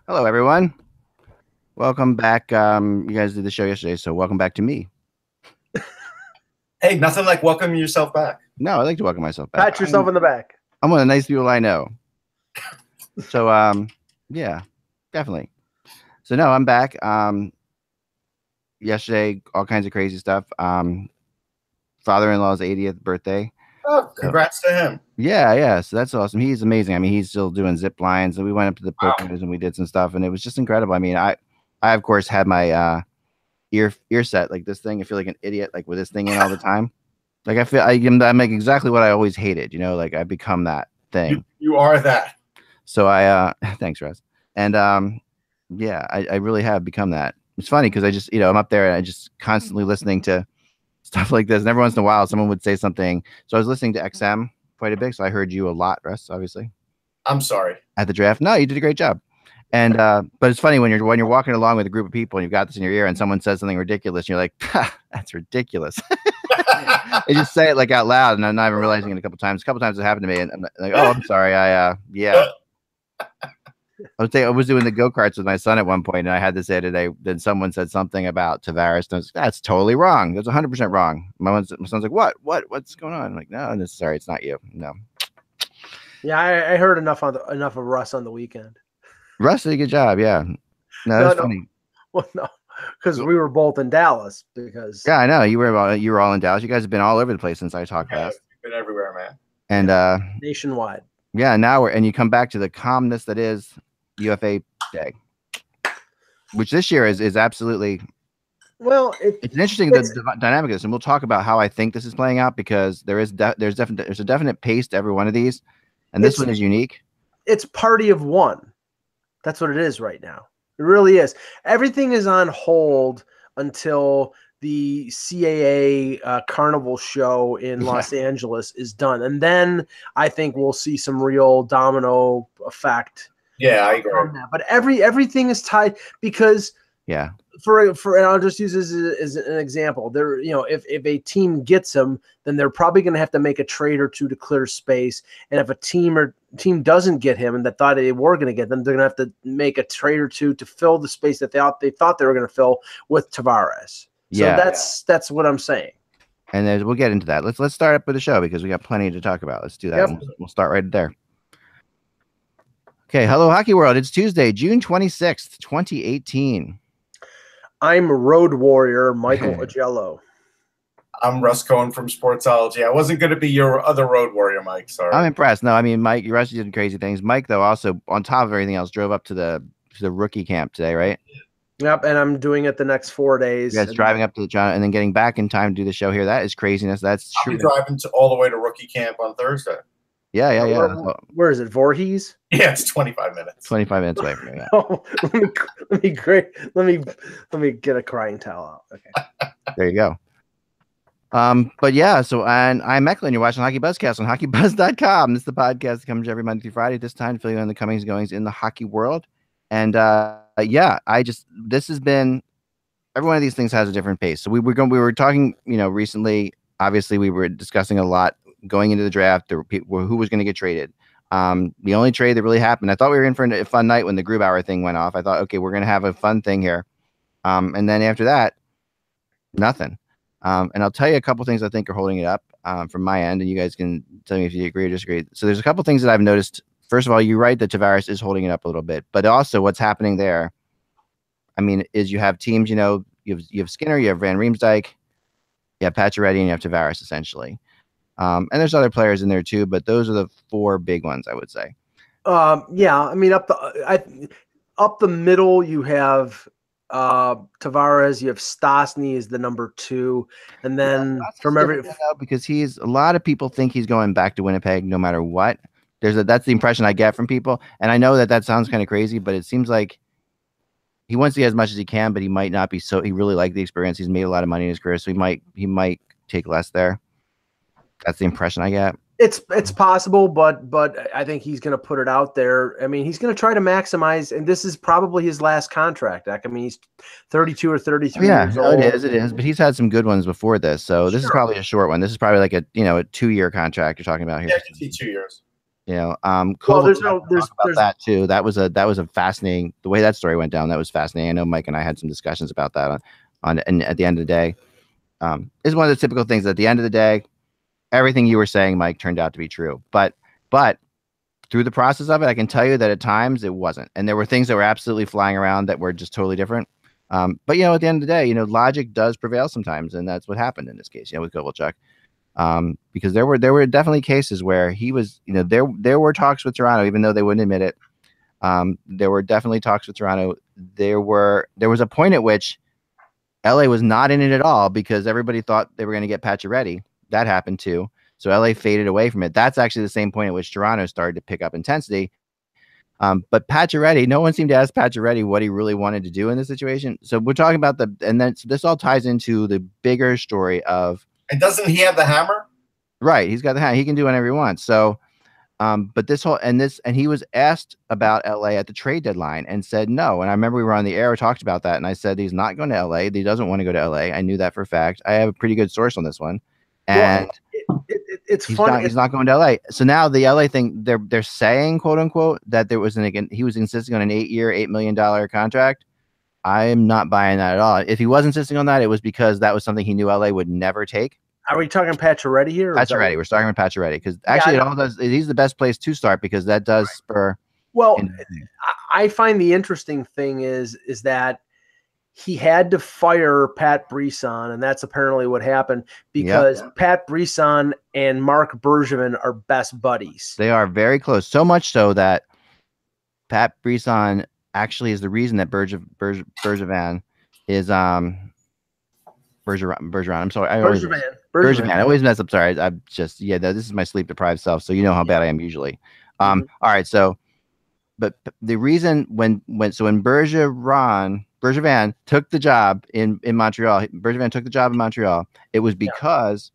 Hello, everyone. Welcome back. You guys did the show yesterday, so welcome back to me. Hey, nothing like welcoming yourself back. No, I like to welcome myself back. Pat yourself in the back. I'm one of the nice people I know. So, yeah, definitely. So, no, I'm back. Yesterday, all kinds of crazy stuff. Father-in-law's 80th birthday. Oh, congrats to him. Yeah. So that's awesome. He's amazing. I mean, he's still doing zip lines, and we went up to the Poconos and we did some stuff, and it was just incredible. I mean, I of course had my ear set like this thing. I feel like an idiot, like with this thing in all the time. Like I'm like exactly what I always hated. Like I become that thing. You are that. So thanks, Russ. And yeah, I really have become that. It's funny because I just I'm up there and I just constantly listening to stuff like this, and every once in a while someone would say something. So I was listening to XM quite a bit, so I heard you a lot, Russ, obviously. I'm sorry. At the draft. No, you did a great job. And but it's funny when you're walking along with a group of people and you've got this in your ear and someone says something ridiculous and you're like, that's ridiculous. They just say it like out loud and I'm not even realizing it a couple times. A couple times it happened to me and I'm like, oh, I'm sorry. Yeah. I was doing the go-karts with my son at one point and I had to say today, then someone said something about Tavares and I was like, that's totally wrong. That's 100% wrong. My son's like, what's going on? I'm like, no, sorry, it's not you. No. Yeah, I heard enough of Russ on the weekend. Russ did a good job, yeah. No, that was funny. Well, no, because we were both in Dallas. Because I know you were all in Dallas. You guys have been all over the place since I talked last. We've been everywhere, man. And nationwide. Yeah, now and you come back to the calmness that is UFA Day, which this year is absolutely. Well, it's an interesting dynamic of this, and we'll talk about how I think this is playing out because there's a definite pace to every one of these, and this one is unique. It's party of one. That's what it is right now. It really is. Everything is on hold until the CAA Carnival show in Los Angeles is done. And then I think we'll see some real domino effect. Yeah, I agree. But everything is tied because for and I'll just use this as an example. There, if a team gets him, then they're probably going to have to make a trade or two to clear space. And if a team doesn't get him and they thought they were going to get them, they're going to have to make a trade or two to fill the space that they thought they were going to fill with Tavares. So that's what I'm saying. And we'll get into that. Let's start up with the show because we got plenty to talk about. Let's do that. Yep. We'll start right there. Okay, hello Hockey World. It's Tuesday, June 26th, 2018. I'm Road Warrior Michael Agello. I'm Russ Cohen from Sportsology. I wasn't going to be your other Road Warrior, Mike. Sorry. I'm impressed. No, I mean, Mike, Russ did crazy things. Mike, though, also on top of everything else, drove up to the rookie camp today, right? Yep, and I'm doing it the next 4 days. Yeah, driving up to the John and then getting back in time to do the show here. That is craziness. That's true. I'm driving all the way to rookie camp on Thursday. Yeah. Where is it? Voorhees? Yeah, it's 25 minutes. 25 minutes away from me. Yeah. Oh, let me get a crying towel out. Okay. There you go. But yeah, so and I'm Mecklin. You're watching HockeyBuzzcast on HockeyBuzz.com. This is the podcast that comes every Monday through Friday at this time, filling in the comings and goings in the hockey world. And this has been every one of these things has a different pace. So we were talking, recently. Obviously, we were discussing a lot going into the draft. Who was going to get traded. The only trade that really happened, I thought we were in for a fun night when the Grubauer thing went off. I thought, okay, we're going to have a fun thing here. And then after that, nothing. And I'll tell you a couple things I think are holding it up from my end, and you guys can tell me if you agree or disagree. So there's a couple things that I've noticed. First of all, you're right that Tavares is holding it up a little bit, but also what's happening there, I mean, is you have teams, you have Skinner, you have Van Riemsdyk, you have Pacioretty, and you have Tavares essentially. And there's other players in there too, but those are the four big ones, I would say. Yeah, I mean, up the middle, you have Tavares, you have Stastny is the number 2, and then because a lot of people think he's going back to Winnipeg no matter what. That's the impression I get from people, and I know that sounds kind of crazy, but it seems like he wants to get as much as he can, but he might not be so. He really liked the experience. He's made a lot of money in his career, so he might take less there. That's the impression I get. It's possible, but I think he's going to put it out there. I mean, he's going to try to maximize, and this is probably his last contract. I mean, he's 32 or 33 years old. It is. But he's had some good ones before this, so this is probably a short one. This is probably like a 2-year contract you're talking about here. Yeah, I can see 2 years. You know, well, there's that too. That was a fascinating, the way that story went down. That was fascinating. I know Mike and I had some discussions about that and at the end of the day, is one of the typical things. At the end of the day, everything you were saying, Mike, turned out to be true. But through the process of it, I can tell you that at times it wasn't, and there were things that were absolutely flying around that were just totally different. But at the end of the day, logic does prevail sometimes, and that's what happened in this case. With Kovalchuk. Because there were definitely cases where he was, there were talks with Toronto, even though they wouldn't admit it. There were definitely talks with Toronto. There was a point at which LA was not in it at all because everybody thought they were going to get Pacioretty. That happened too. So LA faded away from it. That's actually the same point at which Toronto started to pick up intensity. But Pacioretty, no one seemed to ask Pacioretty what he really wanted to do in this situation. So we're talking about this all ties into the bigger story of. And doesn't he have the hammer? Right, he's got the hammer. He can do whatever he wants. So, but he was asked about LA at the trade deadline and said no. And I remember we were on the air, talked about that, and I said he's not going to LA. He doesn't want to go to LA. I knew that for a fact. I have a pretty good source on this one, and it's funny. He's not going to LA. So now the LA thing, they're saying, quote unquote, that he was insisting on an 8-year, $8 million contract. I am not buying that at all. If he was insisting on that, it was because that was something he knew LA would never take. Are we talking Pacioretty here? Pacioretty. We're starting with Pacioretty because actually he's the best place to start because that does spur. Well, I find the interesting thing is that he had to fire Pat Brisson, and that's apparently what happened because Pat Brisson and Marc Bergevin are best buddies. They are very close, so much so that Pat Brisson actually is the reason that Bergevin is Bergeron. I'm sorry. Bergevin. I always mess up. Sorry. I'm just this is my sleep deprived self. So you know how bad I am usually. All right. So, but the reason when Bergevin took the job in Montreal, it was because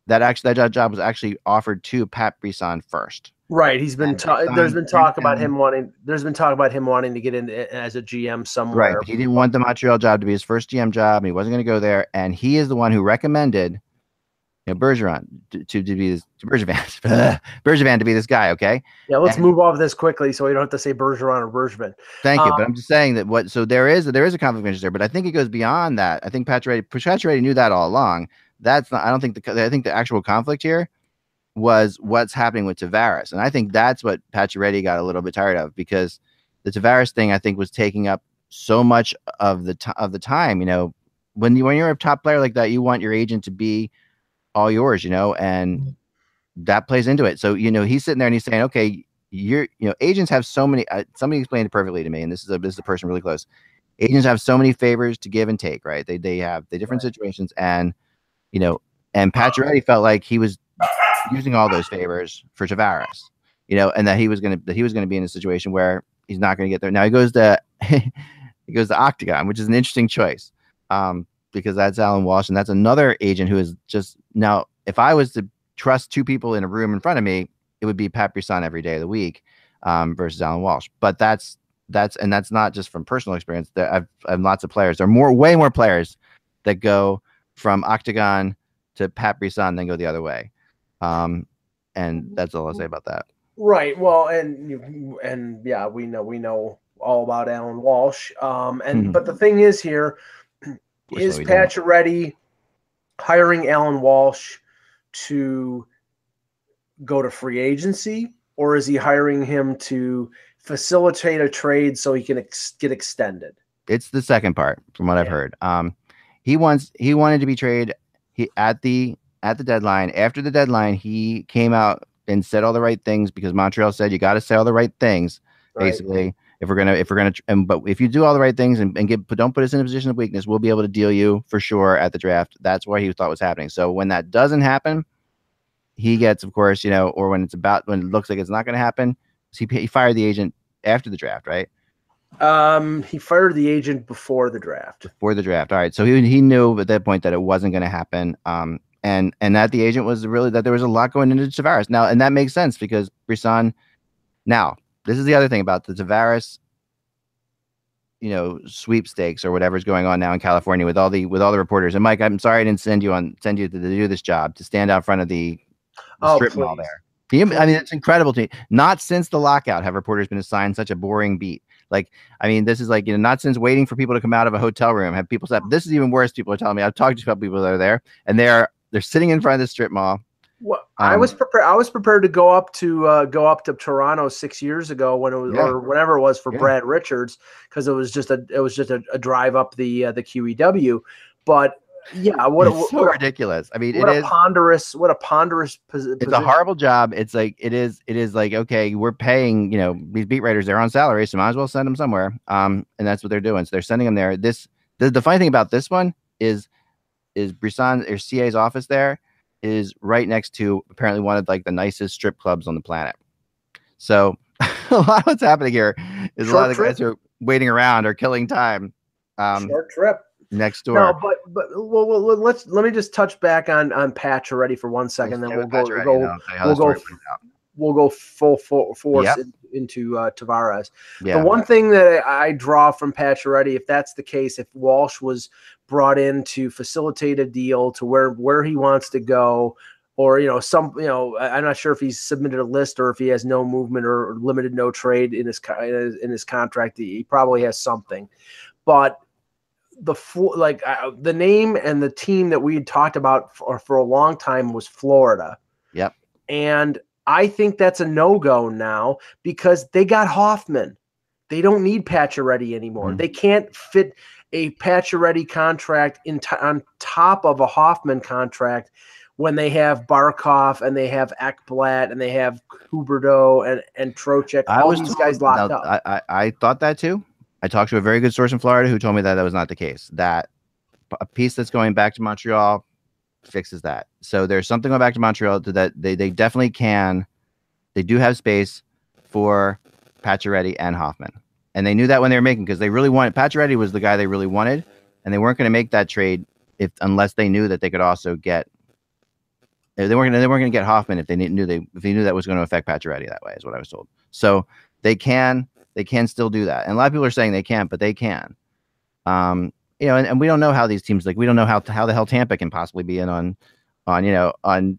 that job was actually offered to Pat Brisson first. Right. There's been talk about him wanting to get in as a GM somewhere. Right. But he didn't want the Montreal job to be his first GM job, and he wasn't going to go there. And he is the one who recommended Bergeron to be this Bergevin to be this guy. Okay. Yeah. Let's move off this quickly so we don't have to say Bergeron or Bergevin. Thank you. But I'm just saying that so there is a conflict of interest there, but I think it goes beyond that. I think Pacioretty knew that all along. That's not. I think the actual conflict here was what's happening with Tavares. And I think that's what Pacioretty got a little bit tired of because the Tavares thing, I think, was taking up so much of the time. When you're a top player like that, you want your agent to be all yours, and that plays into it. So, he's sitting there and he's saying, okay, agents have so many, somebody explained it perfectly to me. And this is a person really close. Agents have so many favors to give and take, right? They have the different situations and Pacioretty felt like he was using all those favors for Tavares, and that he was going to be in a situation where he's not going to get there. Now he goes to Octagon, which is an interesting choice, because that's Alan Walsh, and that's another agent who is just now. If I was to trust two people in a room in front of me, it would be Pat Brisson every day of the week, versus Alan Walsh. But that's not just from personal experience. I've lots of players. There are way more players that go from Octagon to Pat Brisson than go the other way. And that's all I'll say about that. Right. Well, and yeah, we know all about Alan Walsh. But the thing is here, is Pacioretty hiring Alan Walsh to go to free agency, or is he hiring him to facilitate a trade so he can get extended? It's the second part, from what I've heard. He wanted to be traded. At the deadline, after the deadline, he came out and said all the right things because Montreal said you got to say all the right things. Basically, if we're gonna, but if you do all the right things and don't put us in a position of weakness, we'll be able to deal you for sure at the draft. That's what he thought was happening. So when that doesn't happen, he gets, of course, or when it looks like it's not going to happen, he fired the agent after the draft, right? He fired the agent before the draft. All right. So he knew at that point that it wasn't going to happen. And that the agent was really that there was a lot going into Tavares now, and that makes sense because Brisson. Now, this is the other thing about the Tavares, sweepstakes or whatever's going on now in California with all the reporters. And Mike, I'm sorry I didn't send you to do this job to stand out front of the strip mall there. I mean, it's incredible to me. Not since the lockout have reporters been assigned such a boring beat. Like, I mean, this is like, not since waiting for people to come out of a hotel room have people said, this is even worse. People are telling me, I've talked to a couple people that are there, and they're sitting in front of the strip mall. Well, I was prepared to go up to Toronto 6 years ago when it was or whenever it was for Brad Richards, because it was just a drive up the QEW. But yeah, it's so ridiculous. I mean, what a ponderous position. It's a horrible job. It's like it is like, okay, we're paying, these beat writers, they're on salary, so might as well send them somewhere. And that's what they're doing. So they're sending them there. The funny thing about this one is Brisson or CA's office there is right next to apparently one of like the nicest strip clubs on the planet. So a lot of what's happening here is a lot of the guys who are waiting around or killing time. Short trip. Next door. No, but let me just touch back on Pacioretty for 1 second, then we'll go full force into Tavares. Yeah. The one thing that I draw from Pacioretty, if that's the case, if Walsh was brought in to facilitate a deal to where he wants to go, or I'm not sure if he's submitted a list or if he has no movement or limited no trade in his contract. He probably has something, but the name and the team that we had talked about for a long time was Florida. Yep. And I think that's a no-go now because they got Hoffman. They don't need Pacioretty anymore. Mm-hmm. They can't fit a Pacioretty contract on top of a Hoffman contract when they have Barkov and they have Ekblad and they have Huberdeau and Trocheck. All these guys locked up. I thought that too. I talked to a very good source in Florida who told me that was not the case. That a piece that's going back to Montreal fixes that. So there's something going back to Montreal that they definitely can. They do have space for Pacioretty and Hoffman. And they knew that when they were making, because they really wanted, Pacioretty was the guy they really wanted, and they weren't going to make that trade unless they knew that they could also get. They weren't going to get Hoffman if they knew that was going to affect Pacioretty that way, is what I was told. So they can still do that. And a lot of people are saying they can't, but they can. And we don't know how these teams, like, we don't know how the hell Tampa can possibly be in on Tavares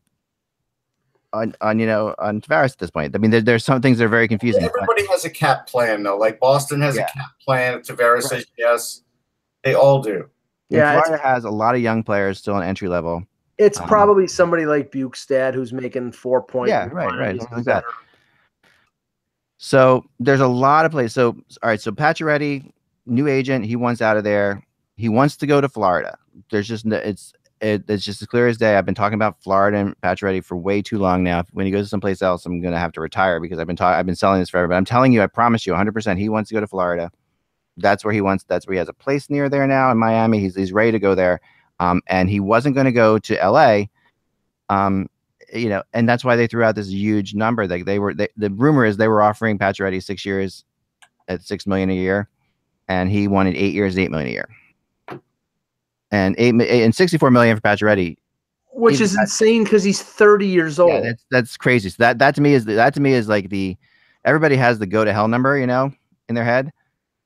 at this point. I mean, there's some things that are very confusing. Everybody has a cap plan, though. Like Boston has a cap plan. Tavares says yes. They all do. Yeah, Florida has a lot of young players still on entry level. It's probably somebody like Bukestad who's making 4 points. Yeah, right, something like that. So there's a lot of plays. So all right, so Pacioretty, new agent, he wants out of there. He wants to go to Florida. There's just it's just as clear as day. I've been talking about Florida and Pacioretty for way too long now. When he goes to someplace else, I'm going to have to retire because I've been selling this forever. But I'm telling you, I promise you 100%, he wants to go to Florida. That's where he wants. That's where he has a place near there now in Miami. He's ready to go there. And he wasn't going to go to LA. And that's why they threw out this huge number. Like the rumor is they were offering Pacioretty 6 years at $6 million a year, and he wanted 8 years, $8 million a year. And $64 million for Pacioretty, which is insane because he's 30 years old. Yeah, that's crazy. So that to me is like everybody has the go to hell number, in their head.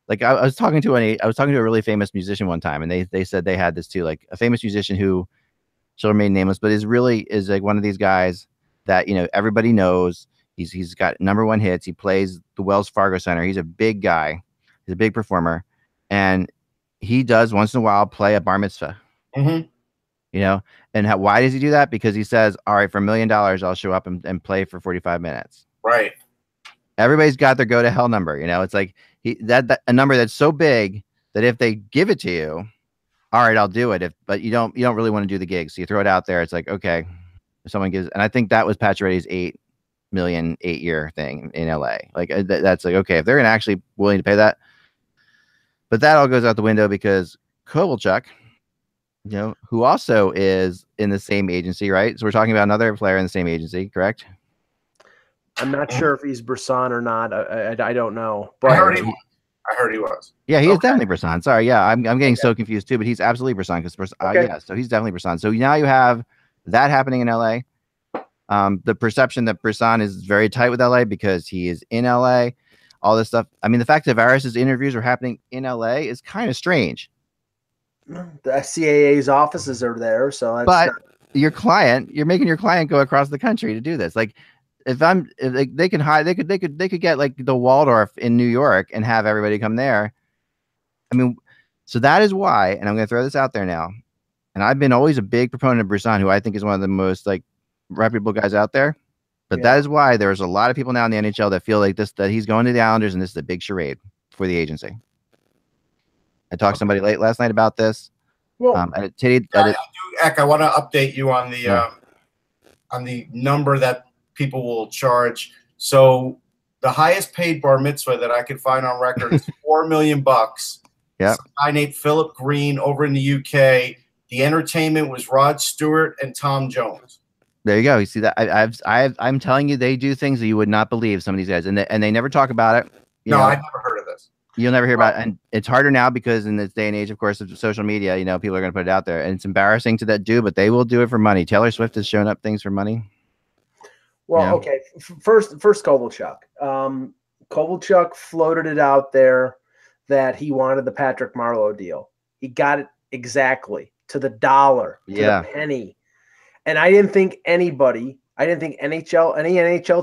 Like I was talking to a really famous musician one time, and they said they had this too, like a famous musician who shall remain nameless, but is like one of these guys that everybody knows. He's got #1 hits. He plays the Wells Fargo Center. He's a big guy. He's a big performer, and he does once in a while play a bar mitzvah. Mm-hmm. And why does he do that? Because he says, all right, for $1 million, I'll show up and play for 45 minutes. Right. Everybody's got their go to hell number. It's like that a number that's so big that if they give it to you, all right, I'll do it. But you don't really want to do the gig. So you throw it out there. It's like, okay, if someone gives, and I think that was Pacioretty's $8 million 8-year thing in LA. Like that's like, okay, if they're actually willing to pay that. But that all goes out the window because Kovalchuk, who also is in the same agency, right? So we're talking about another player in the same agency, correct? I'm not sure if he's Brisson or not. I don't know. But I heard he was. Yeah, he is definitely Brisson. Sorry, yeah, I'm getting so confused too, but he's absolutely Brisson because yeah, so he's definitely Brisson. So now you have that happening in LA. The perception that Brisson is very tight with LA because he is in LA. All this stuff. I mean, the fact that Tavares' interviews are happening in LA is kind of strange. The CAA's offices are there, so that's but you're making your client go across the country to do this. Like, they can hide, they could get like the Waldorf in New York and have everybody come there. I mean, so that is why, and I'm going to throw this out there now. And I've been always a big proponent of Brisson, who I think is one of the most like reputable guys out there. But that is why there's a lot of people now in the NHL that feel like that he's going to the Islanders and this is a big charade for the agency. I talked to somebody late last night about this. Well, I want to update you on the number that people will charge. So the highest paid bar mitzvah that I could find on record is $4 million. Yeah. I named Philip Green over in the UK. The entertainment was Rod Stewart and Tom Jones. There you go. You see that? I'm telling you, they do things that you would not believe. Some of these guys, and they never talk about it. No, I've never heard of this. You'll never hear about it, and it's harder now because in this day and age, of course, of social media, people are going to put it out there, and it's embarrassing to that dude, but they will do it for money. Taylor Swift has shown up things for money. Well, okay. First, Kovalchuk. Kovalchuk floated it out there that he wanted the Patrick Marleau deal. He got it exactly to the dollar, to the penny. And I didn't think any NHL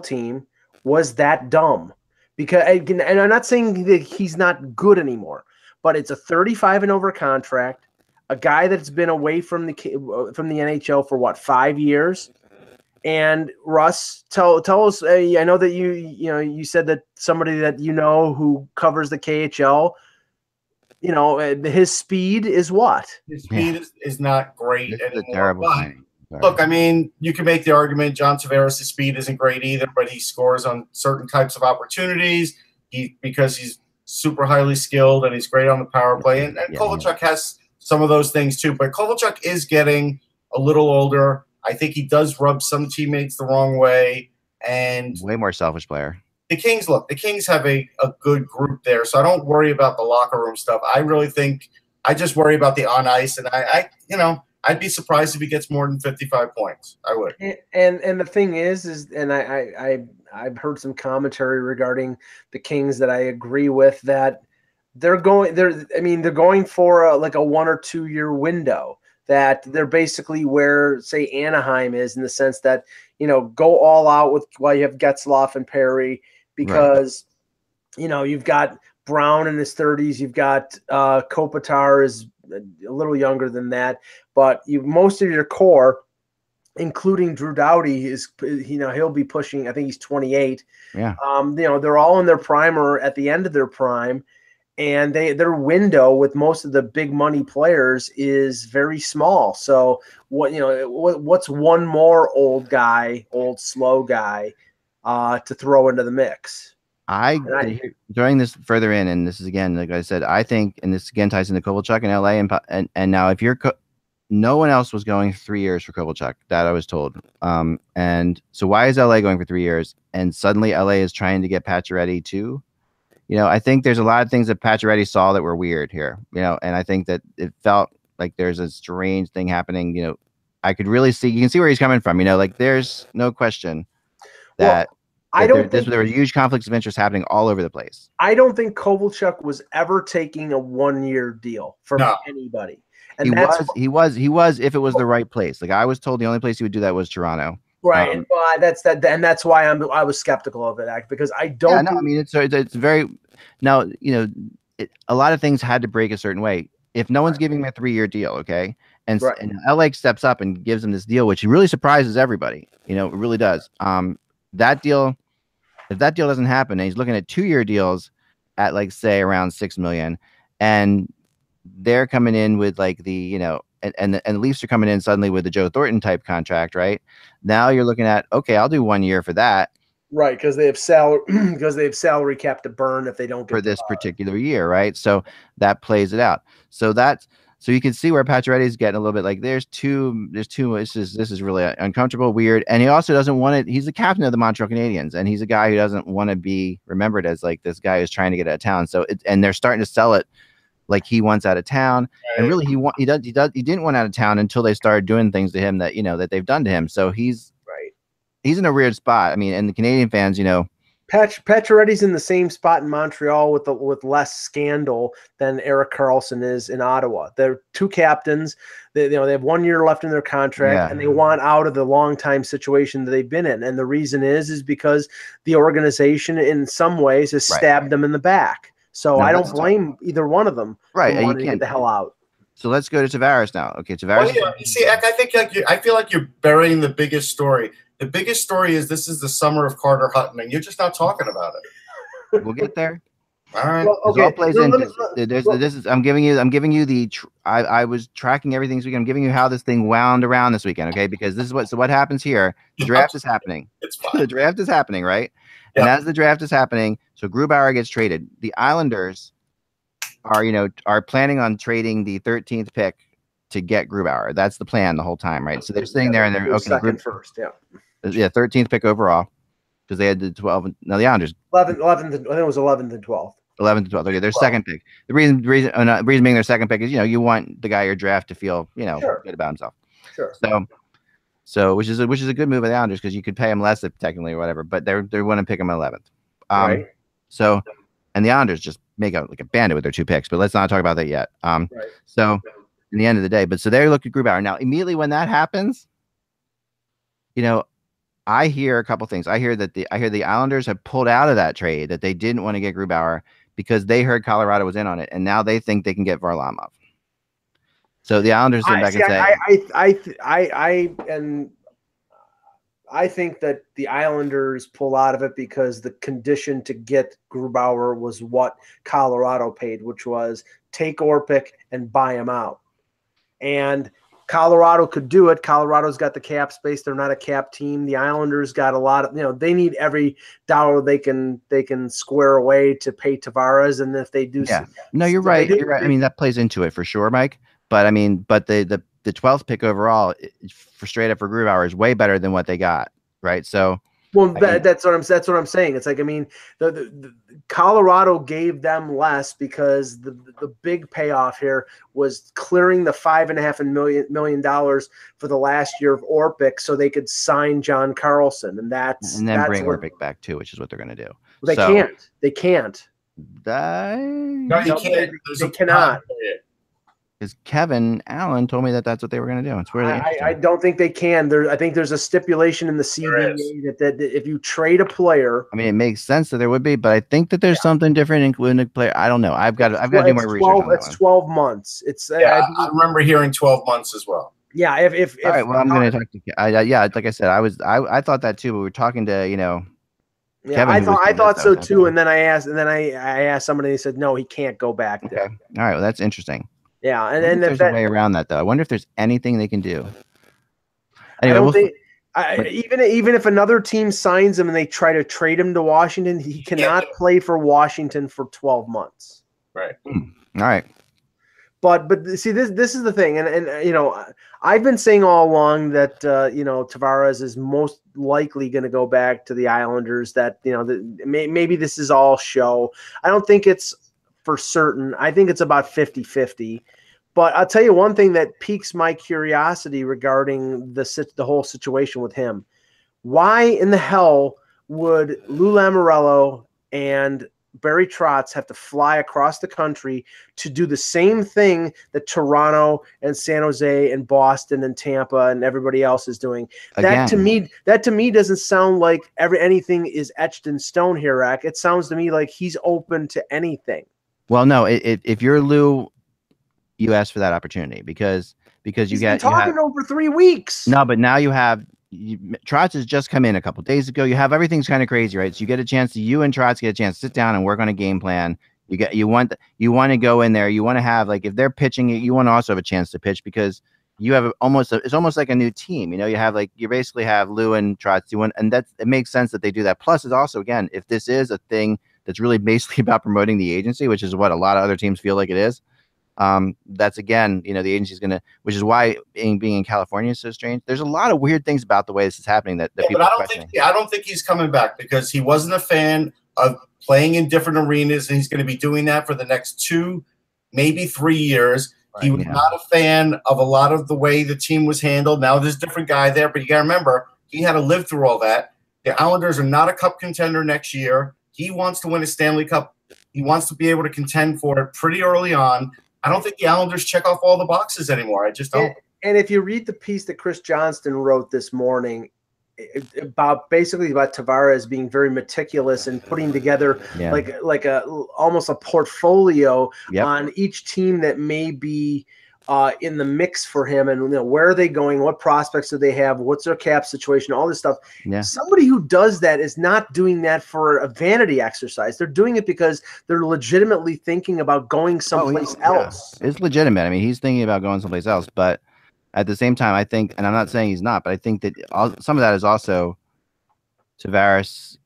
team was that dumb. Because, and I'm not saying that he's not good anymore, but it's a 35 and over contract, a guy that's been away from the NHL for what, 5 years. And Russ, tell us. I know that you said that somebody that who covers the KHL, his speed is what? His speed is not great anymore. It's a terrible thing. Look, I mean, you can make the argument John Tavares' speed isn't great either, but he scores on certain types of opportunities because he's super highly skilled and he's great on the power play. And Kovalchuk has some of those things too. But Kovalchuk is getting a little older. I think he does rub some teammates the wrong way. And way more selfish player. The Kings have a good group there. So I don't worry about the locker room stuff. I just worry about the on ice. And I'd be surprised if he gets more than 55 points. I would. And the thing is and I've heard some commentary regarding the Kings that I agree with, that they're going for a 1 or 2 year window, that they're basically where, say, Anaheim is, in the sense that, go all out while you have Getzlaf and Perry, because, you've got Brown in his 30s, you've got Kopitar is a little younger than that, but most of your core, including Drew Doughty, is he'll be pushing. I think he's 28. Yeah. They're all in their prime or at the end of their prime, and their window with most of the big money players is very small. So what's one more old slow guy to throw into the mix? During this further in, and this is again, like I said, I think, and this again ties into Kovalchuk in LA, and now if you're no one else was going 3 years for Kovalchuk, that I was told. And so why is LA going for 3 years? And suddenly LA is trying to get Pacioretty too. I think there's a lot of things that Pacioretty saw that were weird here. And I think that it felt like there's a strange thing happening. I could really see, you can see where he's coming from. There's no question that. There were huge conflicts of interest happening all over the place. I don't think Kovalchuk was ever taking a 1 year deal from anybody. And he was if it was the right place. Like, I was told the only place he would do that was Toronto. Right, and that's why I was skeptical of it, because I don't. Yeah, no, it's very now. A lot of things had to break a certain way. If no one's giving him a 3 year deal, okay, and LA steps up and gives him this deal, which really surprises everybody. It really does. That deal. If that deal doesn't happen, and he's looking at 2 year deals at, like, say, around $6 million, and they're coming in with and the Leafs are coming in suddenly with the Joe Thornton type contract, right? Now you're looking at, okay, I'll do 1 year for that, right? Because they have salary cap to burn if they don't get for this particular year, right? So that plays it out. So you can see where Pacioretty is getting a little bit like there's too this is really uncomfortable, weird, and he also doesn't want it. He's the captain of the Montreal Canadiens, and he's a guy who doesn't want to be remembered as like this guy who's trying to get out of town. So and they're starting to sell it like he wants out of town, and really he didn't want out of town until they started doing things to him that they've done to him. So he's in a weird spot. I mean, and the Canadian fans, Pacioretty's in the same spot in Montreal with less scandal than Erik Carlson is in Ottawa. They're two captains. They have 1 year left in their contract, and they want out of the long time situation that they've been in. And the reason is because the organization, in some ways, has stabbed them in the back. So I don't blame either one of them for wanting to get the hell out. So let's go to Tavares now. Okay, Tavares. Well, you see, I feel like you're burying the biggest story. The biggest story is this is the summer of Carter Hutton, and you're just not talking about it. We'll get there. All right. Well, okay. All plays in. I'm giving you the. I was tracking everything this weekend. I'm giving you how this thing wound around this weekend. Okay, because this is what happens here. The draft is happening. It's fine. The draft is happening, right? And as the draft is happening, so Grubauer gets traded. The Islanders are planning on trading the 13th pick to get Grubauer. That's the plan the whole time, right? So they're sitting there and they're second first, 13th pick overall, because they had the 12. No, the Islanders 11. I think it was 11th and 12th. 11th and 12th. Okay, their second pick. The reason being their second pick is you want the guy you draft to feel good about himself. Sure. So which is a good move of the Islanders, because you could pay him less technically or whatever, but they want to pick him at 11th. Right. So, and the Islanders just make out like a bandit with their two picks, but let's not talk about that yet. Right. So in the end of the day, so they look at Grubauer. Now immediately when that happens, I hear a couple things. I hear the Islanders have pulled out of that trade, that they didn't want to get Grubauer because they heard Colorado was in on it, and now they think they can get Varlamov. So the Islanders sit back and say, I think that the Islanders pull out of it because the condition to get Grubauer was what Colorado paid, which was take Orpik and buy him out. And Colorado could do it. Colorado's got the cap space. They're not a cap team. The Islanders got a lot of, they need every dollar they can square away to pay Tavares. And if they do, no, you're right. You're right. I mean, that plays into it for sure, Mike. But the 12th pick overall for straight up for Grubauer is way better than what they got. Right. So, that's what I'm saying. It's like, the Colorado gave them less because the big payoff here was clearing the $5.5 million for the last year of Orpik so they could sign John Carlson, and then bring Orpik back too, which is what they're going to do. They can't. They can't. No, you can't. They cannot. Because Kevin Allen told me that's what they were going to do. It's really I don't think they can. I think there's a stipulation in the CBA that if you trade a player, it makes sense that there would be, but I think that there's something different including a player. I don't know. I've got to do more research on that. It's 12 months. I remember hearing 12 months as well. Yeah. If all right. Well, I'm going to talk to. Like I said, I thought that too. But we were talking to Kevin, I thought so too. And then I asked somebody. They said no, he can't go back there. Okay. All right. Well, that's interesting. Yeah, and there's a way around that though. I wonder if there's anything they can do. Anyway, even if another team signs him and they try to trade him to Washington, he cannot play for Washington for 12 months. Right. All right. But see, this is the thing, and I've been saying all along that Tavares is most likely going to go back to the Islanders. That maybe this is all show. I don't think it's for certain. I think it's about 50-50. But I'll tell you one thing that piques my curiosity regarding the whole situation with him. Why in the hell would Lou Lamoriello and Barry Trotz have to fly across the country to do the same thing that Toronto and San Jose and Boston and Tampa and everybody else is doing? That to me doesn't sound like anything is etched in stone here, Rack. It sounds to me like he's open to anything. Well, no, if you're Lou, you ask for that opportunity because He's been talking over 3 weeks. No, but now Trotz has just come in a couple days ago. You have everything's kind of crazy, right? So you get a chance you and Trotz get a chance to sit down and work on a game plan. You want to go in there. You want to have, like, if they're pitching it, you want to also have a chance to pitch because you have it's almost like a new team. You basically have Lou and Trotz and it makes sense that they do that. Plus, it's also, again, if this is a thing that's really basically about promoting the agency, which is what a lot of other teams feel like it is. That's again, the agency's going to, which is why being in California is so strange. There's a lot of weird things about the way this is happening that people are questioning. I don't think he's coming back because he wasn't a fan of playing in different arenas, and he's going to be doing that for the next 2, maybe 3 years. Right, he was not a fan of a lot of the way the team was handled. Now there's a different guy there, but you got to remember he had to live through all that. The Islanders are not a cup contender next year. He wants to win a Stanley Cup. He wants to be able to contend for it pretty early on. I don't think the Islanders check off all the boxes anymore. I just don't. And if you read the piece that Chris Johnston wrote this morning about Tavares being very meticulous and putting together like almost a portfolio on each team that may be in the mix for him, and where are they going, what prospects do they have, what's their cap situation, all this stuff. Somebody who does that is not doing that for a vanity exercise. They're doing it because they're legitimately thinking about going someplace else. It's legitimate. I mean, he's thinking about going someplace else, but at the same time, I think, and I'm not saying he's not, but I think that some of that is also Tavares.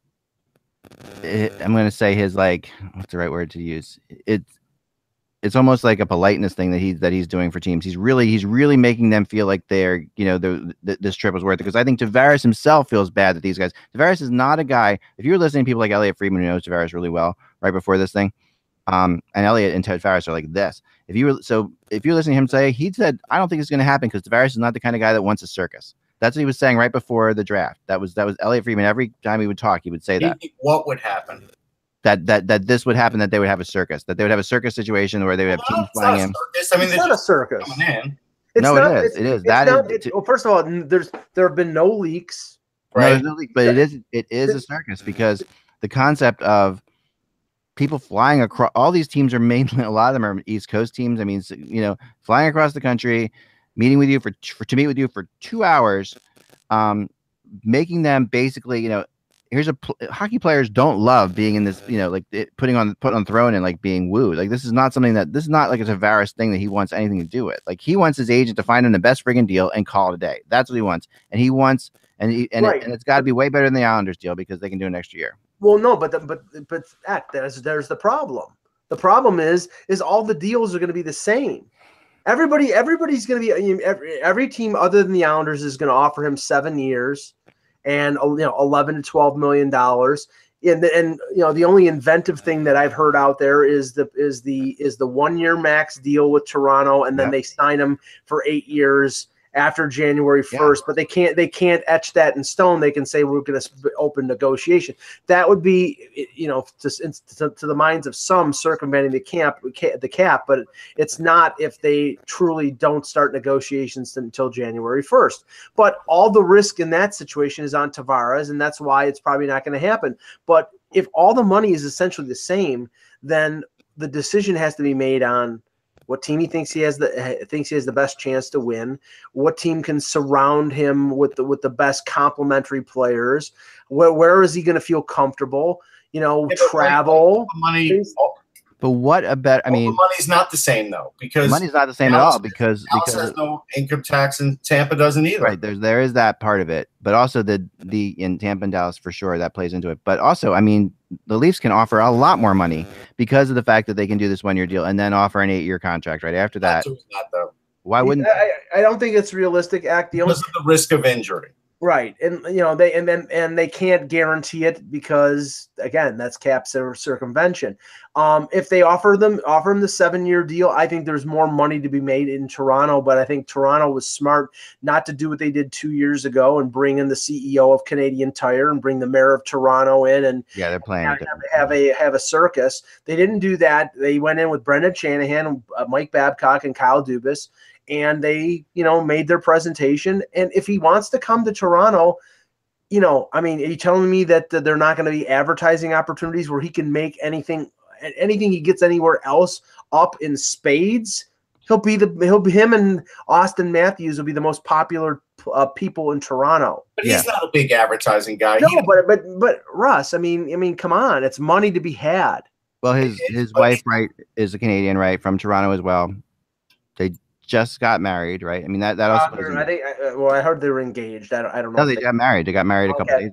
I'm going to say his, like, what's the right word to use? It's almost like a politeness thing that he's doing for teams. He's really making them feel like they're, this trip was worth it. Because I think Tavares himself feels bad that these guys. Tavares is not a guy. If you're listening to people like Elliot Friedman, who knows Tavares really well, right before this thing, and Elliot and Tavares are like this. If you're listening to him say, he said, I don't think it's going to happen because Tavares is not the kind of guy that wants a circus. That's what he was saying right before the draft. That was Elliot Friedman. Every time he would talk, he would say that. What would happen? That this would happen, that they would have a circus, that they would have a circus situation where they would have teams flying in. I mean, it's not a circus. It is. Well, first of all, there have been no leaks. Right? No leak, but it is a circus because the concept of people flying across, all these teams are mainly, a lot of them are East Coast teams. I mean, flying across the country, meeting with you to meet with you for 2 hours, making them basically, hockey players don't love being in this, put on throne and like being wooed. Like this is not like a Tavares thing that he wants anything to do with. Like he wants his agent to find him the best friggin' deal and call it a day. That's what he wants. And he wants, and it's got to be way better than the Islanders deal because they can do it next year. Well, no, but there's the problem. The problem is all the deals are going to be the same. Everybody's going to be, every team other than the Islanders is going to offer him 7 years and $11 to $12 million. And the only inventive thing that I've heard out there is the 1 year max deal with Toronto, and then they sign him for 8 years after January 1st, but they can't etch that in stone. They can say we're going to open negotiation. That would be, to the minds of some, circumventing the cap, but it's not if they truly don't start negotiations until January 1st. But all the risk in that situation is on Tavares, and that's why it's probably not going to happen. But if all the money is essentially the same, then the decision has to be made on what team he thinks he has the best chance to win, what team can surround him with the best complementary players, where is he going to feel comfortable, travel. Money. But what about? I mean, money's not the same though, because money's not the same at all because there's no income tax and Tampa doesn't either. Right, there is that part of it, but also the in Tampa and Dallas for sure that plays into it. But also, I mean, the Leafs can offer a lot more money because of the fact that they can do this 1 year deal and then offer an 8 year contract right after that. Why wouldn't? I don't think it's realistic. Because of the risk of injury. Right, and they can't guarantee it because again that's cap circumvention. If they offer him the 7 year deal, I think there's more money to be made in Toronto. But I think Toronto was smart not to do what they did 2 years ago and bring in the CEO of Canadian Tire and bring the mayor of Toronto in and they're playing have a circus. They didn't do that. They went in with Brendan Shanahan, Mike Babcock, and Kyle Dubas. And they, made their presentation. And if he wants to come to Toronto, I mean, are you telling me that they're not going to be advertising opportunities where he can make anything he gets anywhere else up in spades? Him and Austin Matthews will be the most popular people in Toronto. But he's not a big advertising guy. No, but Russ, I mean, come on, it's money to be had. Well, his wife, right, is a Canadian, right, from Toronto as well. They just got married, right? I mean that also. I heard they were engaged. I don't know. No, they got married. They got married a couple days.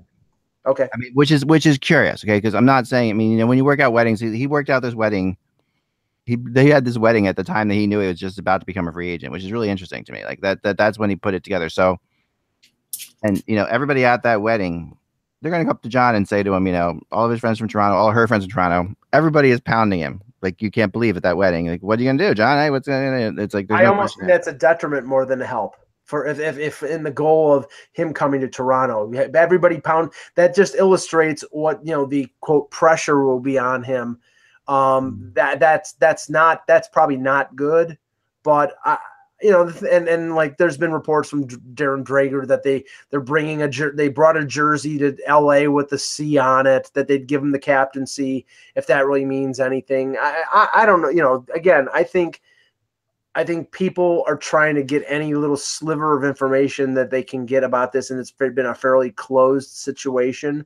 Okay. I mean, which is curious, okay? Because I'm not saying. I mean, when you work out weddings, he worked out this wedding. They had this wedding at the time that he knew he was just about to become a free agent, which is really interesting to me. Like that's when he put it together. So, and everybody at that wedding, they're gonna go up to John and say to him, all of his friends from Toronto, all of her friends from Toronto, everybody is pounding him. Like you can't believe at that wedding. Like, what are you gonna do, John? Hey, what's gonna? It's like I almost think that's a detriment more than a help. for if in the goal of him coming to Toronto. Everybody pound that just illustrates what the quote pressure will be on him. That's probably not good, but and like there's been reports from Darren Drager that they're bringing they brought a jersey to LA with the C on it, that they'd give him the captaincy if that really means anything. I don't know. Again, I think people are trying to get any little sliver of information that they can get about this, and it's been a fairly closed situation.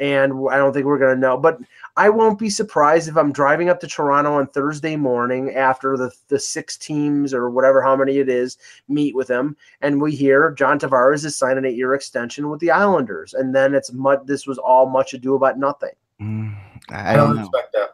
And I don't think we're going to know. But I won't be surprised if I'm driving up to Toronto on Thursday morning after the 6 teams or whatever, how many it is, meet with him, and we hear John Tavares has signed an 8-year extension with the Islanders. And then this was all much ado about nothing. I don't expect that.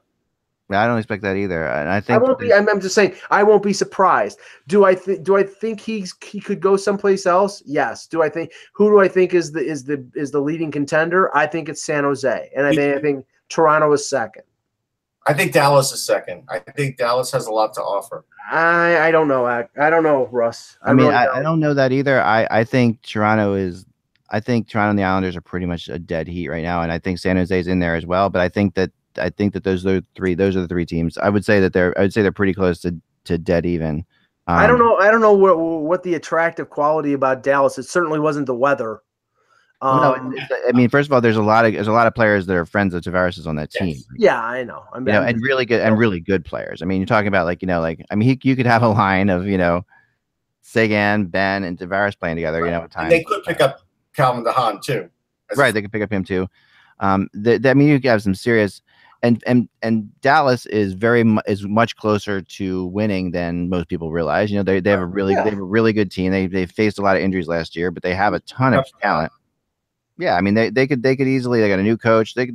I don't expect that either, and I think I'm just saying I won't be surprised. Do I think he could go someplace else? Yes. Do I think is the leading contender? I think it's San Jose, and I think Toronto is second. I think Dallas is second. I think Dallas has a lot to offer. I don't know. I don't know, Russ. I don't know that either. I think Toronto and the Islanders are pretty much a dead heat right now, and I think San Jose is in there as well. But I think that those are the 3 teams. I would say they're pretty close to dead even. I don't know what the attractive quality about Dallas. It certainly wasn't the weather. I mean, first of all, there's a lot of players that are friends of Tavares on that team. Yeah, I know. And really good players. I mean, you're talking about you could have a line of Sagan, Ben, and Tavares playing together. Right. At times. They could pick up Calvin DeHaan too. Right, they could pick up him too. You could have some serious. And Dallas is much closer to winning than most people realize. They have a really good team. They faced a lot of injuries last year, but they have a ton of talent. Yeah, I mean they could easily. They got a new coach. They're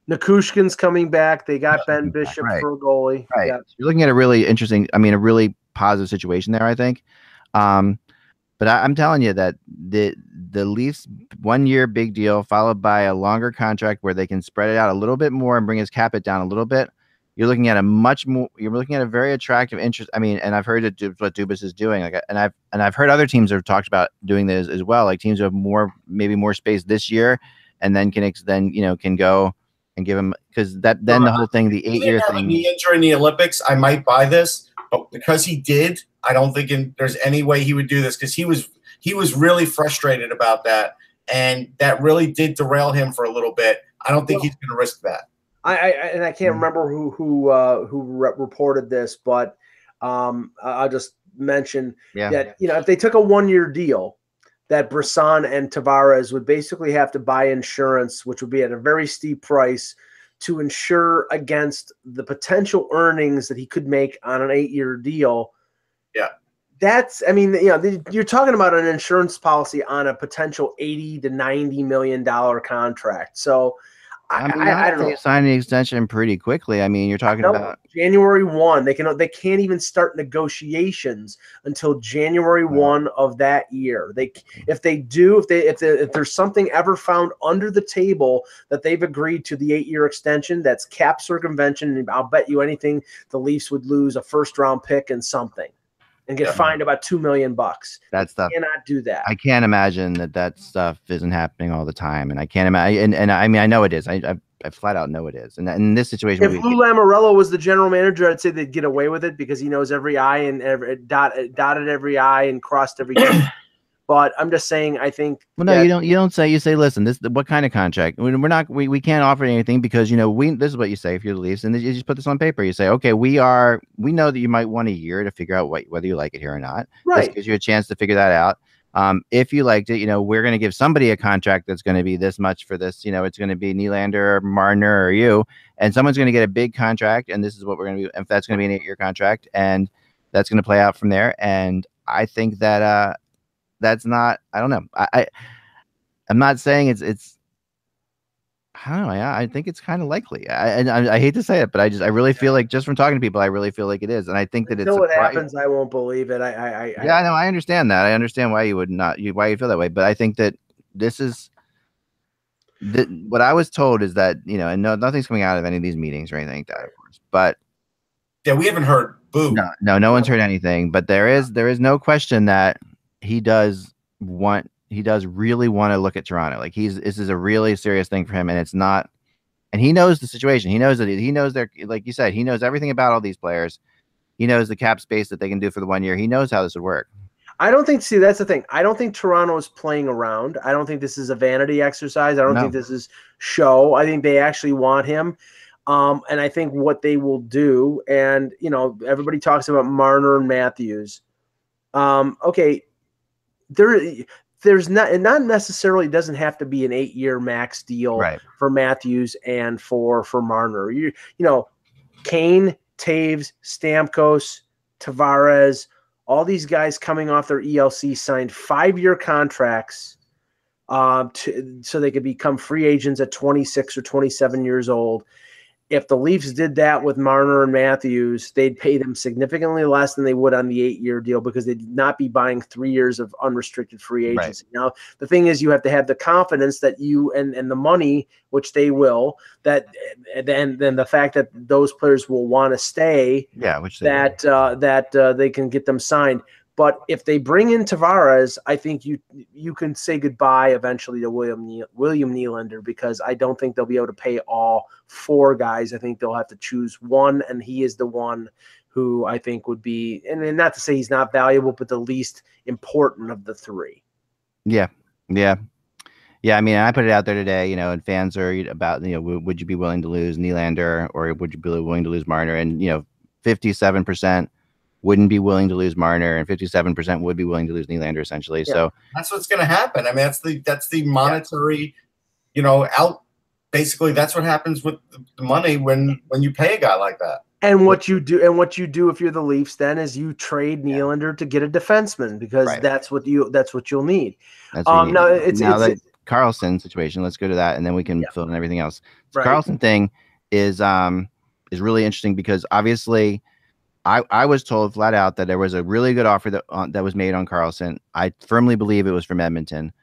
Nikushkin's coming back. They got Ben Bishop for a goalie. Right. Yeah. You're looking at a really interesting. I mean, a really positive situation there, I think. But I'm telling you that the Leafs 1-year big deal followed by a longer contract where they can spread it out a little bit more and bring his cap it down a little bit. You're looking at a very attractive interest. I mean, and I've heard what Dubas is doing. I've heard other teams have talked about doing this as well. Like teams who have maybe more space this year, and then can go and give him, because then the whole thing, the 8-year thing. Knee injury in the Olympics, I might buy this, but because he did, I don't think there's any way he would do this, because he was really frustrated about that, and that really did derail him for a little bit. I don't think he's going to risk that. I can't remember who reported this, but I'll just mention that if they took a 1-year deal, that Brisson and Tavares would basically have to buy insurance, which would be at a very steep price, to insure against the potential earnings that he could make on an 8-year deal. Yeah. You're talking about an insurance policy on a potential $80 to $90 million contract. So I don't know. They signed the extension pretty quickly. I mean, you're talking about January 1. They can't even start negotiations until January 1 of that year. If there's something ever found under the table that they've agreed to the 8-year extension, that's cap circumvention. And I'll bet you anything the Leafs would lose a 1st-round pick and something, and get fined about $2 million. That stuff cannot do that. I can't imagine that stuff isn't happening all the time, and I can't imagine. And I mean, I know it is. I flat out know it is. And in this situation, if Lou Lamoriello was the general manager, I'd say they'd get away with it because he knows every I and dotted every I and crossed every T. But I'm just saying, I think. Well, no, you don't say. You say, listen, what kind of contract? We can't offer anything because this is what you say if you're the Leafs, and you just put this on paper. You say, okay, we know that you might want a year to figure out whether you like it here or not. Right. This gives you a chance to figure that out. If you liked it, we're going to give somebody a contract that's going to be this much for this. It's going to be Nylander or Marner or you, and someone's going to get a big contract, and this is what we're going to do. If that's going to be an 8-year contract, and that's going to play out from there. And I think that that's not. I don't know. I'm not saying it's. I don't know. I think it's kind of likely. I hate to say it, but I really feel like, just from talking to people, I really feel like it is, and I think that until it happens, I won't believe it. I know. I understand that. I understand why you would not. Why you feel that way, but I think that this is. What I was told is that and nothing's coming out of any of these meetings or anything like that, of course. But yeah, we haven't heard. Boo. No one's heard anything. But there is no question that he does really want to look at Toronto. Like this is a really serious thing for him, and it's not. And he knows the situation. He knows that he knows like you said, he knows everything about all these players. He knows the cap space that they can do for the 1 year. He knows how this would work. I don't think. See, that's the thing. I don't think Toronto is playing around. I don't think this is a vanity exercise. I don't think this is show. I think they actually want him. And I think what they will do, and everybody talks about Marner and Matthews. Okay, there's not necessarily doesn't have to be an 8-year max deal for Matthews and for Marner. Kane, Taves, Stamkos, Tavares, all these guys coming off their ELC signed 5-year contracts so they could become free agents at 26 or 27 years old. If the Leafs did that with Marner and Matthews, they'd pay them significantly less than they would on the 8-year deal because they'd not be buying 3 years of unrestricted free agency. Right. Now, the thing is, you have to have the confidence that you and the money, which they will, that then the fact that those players will want to stay. Yeah, which they can get them signed. But if they bring in Tavares, I think you can say goodbye eventually to William Nylander, because I don't think they'll be able to pay all 4 guys. I think they'll have to choose one, and he is the one who I think would be, and not to say he's not valuable, but the least important of the 3. Yeah. I mean, I put it out there today, and fans are about, would you be willing to lose Nylander or would you be willing to lose Marner? And 57% wouldn't be willing to lose Marner, and 57% would be willing to lose Nylander, essentially. Yeah. So that's what's going to happen. I mean, that's the monetary, out. Basically, that's what happens with the money when you pay a guy like that. And what you do if you're the Leafs then is you trade Nylander to get a defenseman, because that's what you'll need. That's what you need. Now that Carlson situation, let's go to that, and then we can fill in everything else. The Carlson thing is really interesting because obviously I was told flat out that there was a really good offer that was made on Carlson. I firmly believe it was from Edmonton,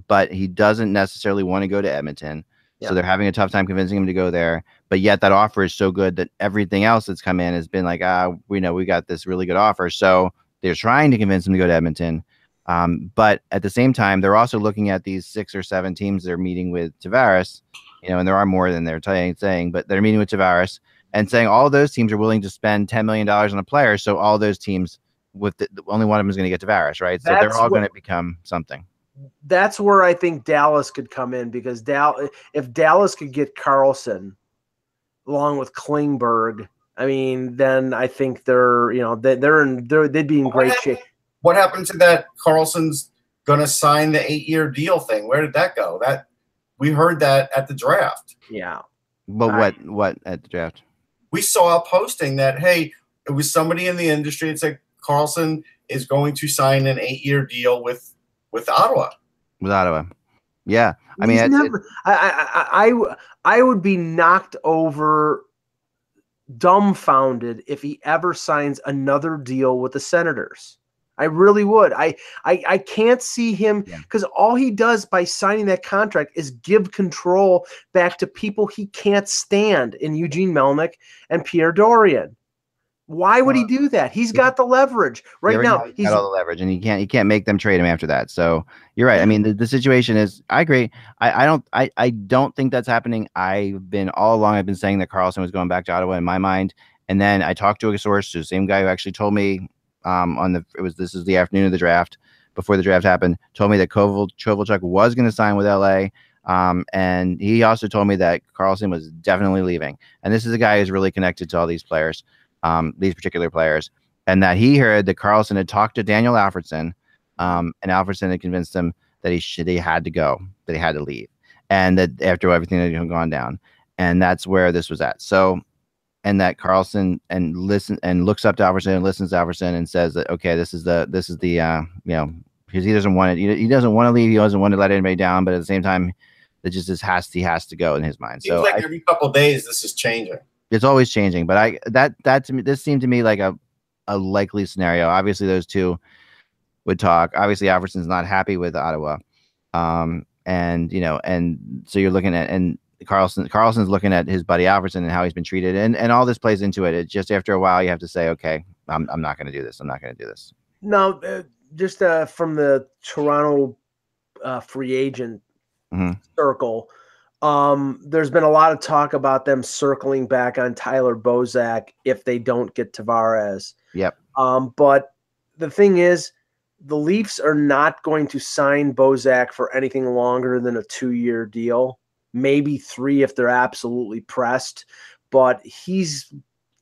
but he doesn't necessarily want to go to Edmonton. So they're having a tough time convincing him to go there. But yet that offer is so good that everything else that's come in has been like, we know we got this really good offer. So they're trying to convince him to go to Edmonton. But at the same time, they're also looking at these 6 or 7 teams they're meeting with Tavares, and there are more than they're saying, but they're meeting with Tavares and saying all those teams are willing to spend $10 million on a player. So all those teams only one of them is going to get Tavares, right? So they're all going to become something. That's where I think Dallas could come in, because if Dallas could get Carlson along with Klingberg, I mean, then I think they'd be in great shape. What happened to that Carlson's going to sign the 8-year deal thing? Where did that go? We heard that at the draft. Yeah. But what at the draft? We saw a posting that, hey, it was somebody in the industry that said Carlson is going to sign an 8-year deal with Ottawa. With Ottawa. Yeah. I mean, I would be knocked over, dumbfounded if he ever signs another deal with the Senators. I really would. I can't see him, because all he does by signing that contract is give control back to people he can't stand in Eugene Melnyk and Pierre Dorian. Why would he do that? He's got the leverage right now. He's got all the leverage, and he can't make them trade him after that. So you're right. I mean, the situation is. I agree. I don't think that's happening. I've been saying that Carlson was going back to Ottawa in my mind, and then I talked to a source, the same guy who actually told me this is the afternoon of the draft, before the draft happened, told me that Kovalchuk was going to sign with LA. And he also told me that Carlson was definitely leaving. And this is a guy who's really connected to all these players, these particular players, and that he heard that Carlson had talked to Daniel Alfredsson, and Alfredsson had convinced him that he had to go, that he had to leave, and that after everything that had gone down, and that's where this was at. So, and that Carlson looks up to Alfredsson and listens to Alfredsson and says that, okay, this is the because he doesn't want it. He doesn't want to leave. He doesn't want to let anybody down, but at the same time, it just he has to go in his mind. Seems like every couple of days this is changing. It's always changing, but that to me, this seemed to me like a likely scenario. Obviously, those two would talk. Obviously, Alfredsson's not happy with Ottawa, and so you're looking at, and Carlson's looking at his buddy Alfredsson and how he's been treated, and all this plays into it. It just, after a while, you have to say, okay, I'm not going to do this. I'm not going to do this. No, just from the Toronto free agent circle, there's been a lot of talk about them circling back on Tyler Bozak if they don't get Tavares. Yep. But the thing is, the Leafs are not going to sign Bozak for anything longer than a 2-year deal, maybe 3 if they're absolutely pressed. But he's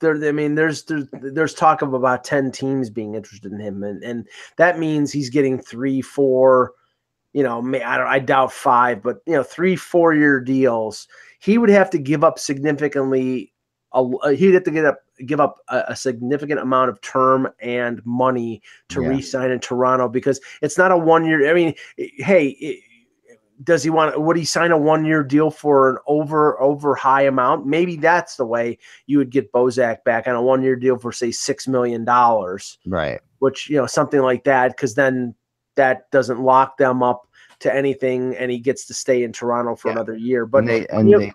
there. I mean, there's talk of about 10 teams being interested in him, and that means he's getting 3, 4. I doubt 5, but 3-4-year deals. He would have to give up significantly. He'd have to give up a significant amount of term and money to re-sign in Toronto, because it's not a 1-year. I mean, hey, would he sign a 1-year deal for an over high amount? Maybe that's the way you would get Bozak back, on a 1-year deal for, say, $6 million. Right. Which, something like that, because then that doesn't lock them up to anything, and he gets to stay in Toronto for another year. But they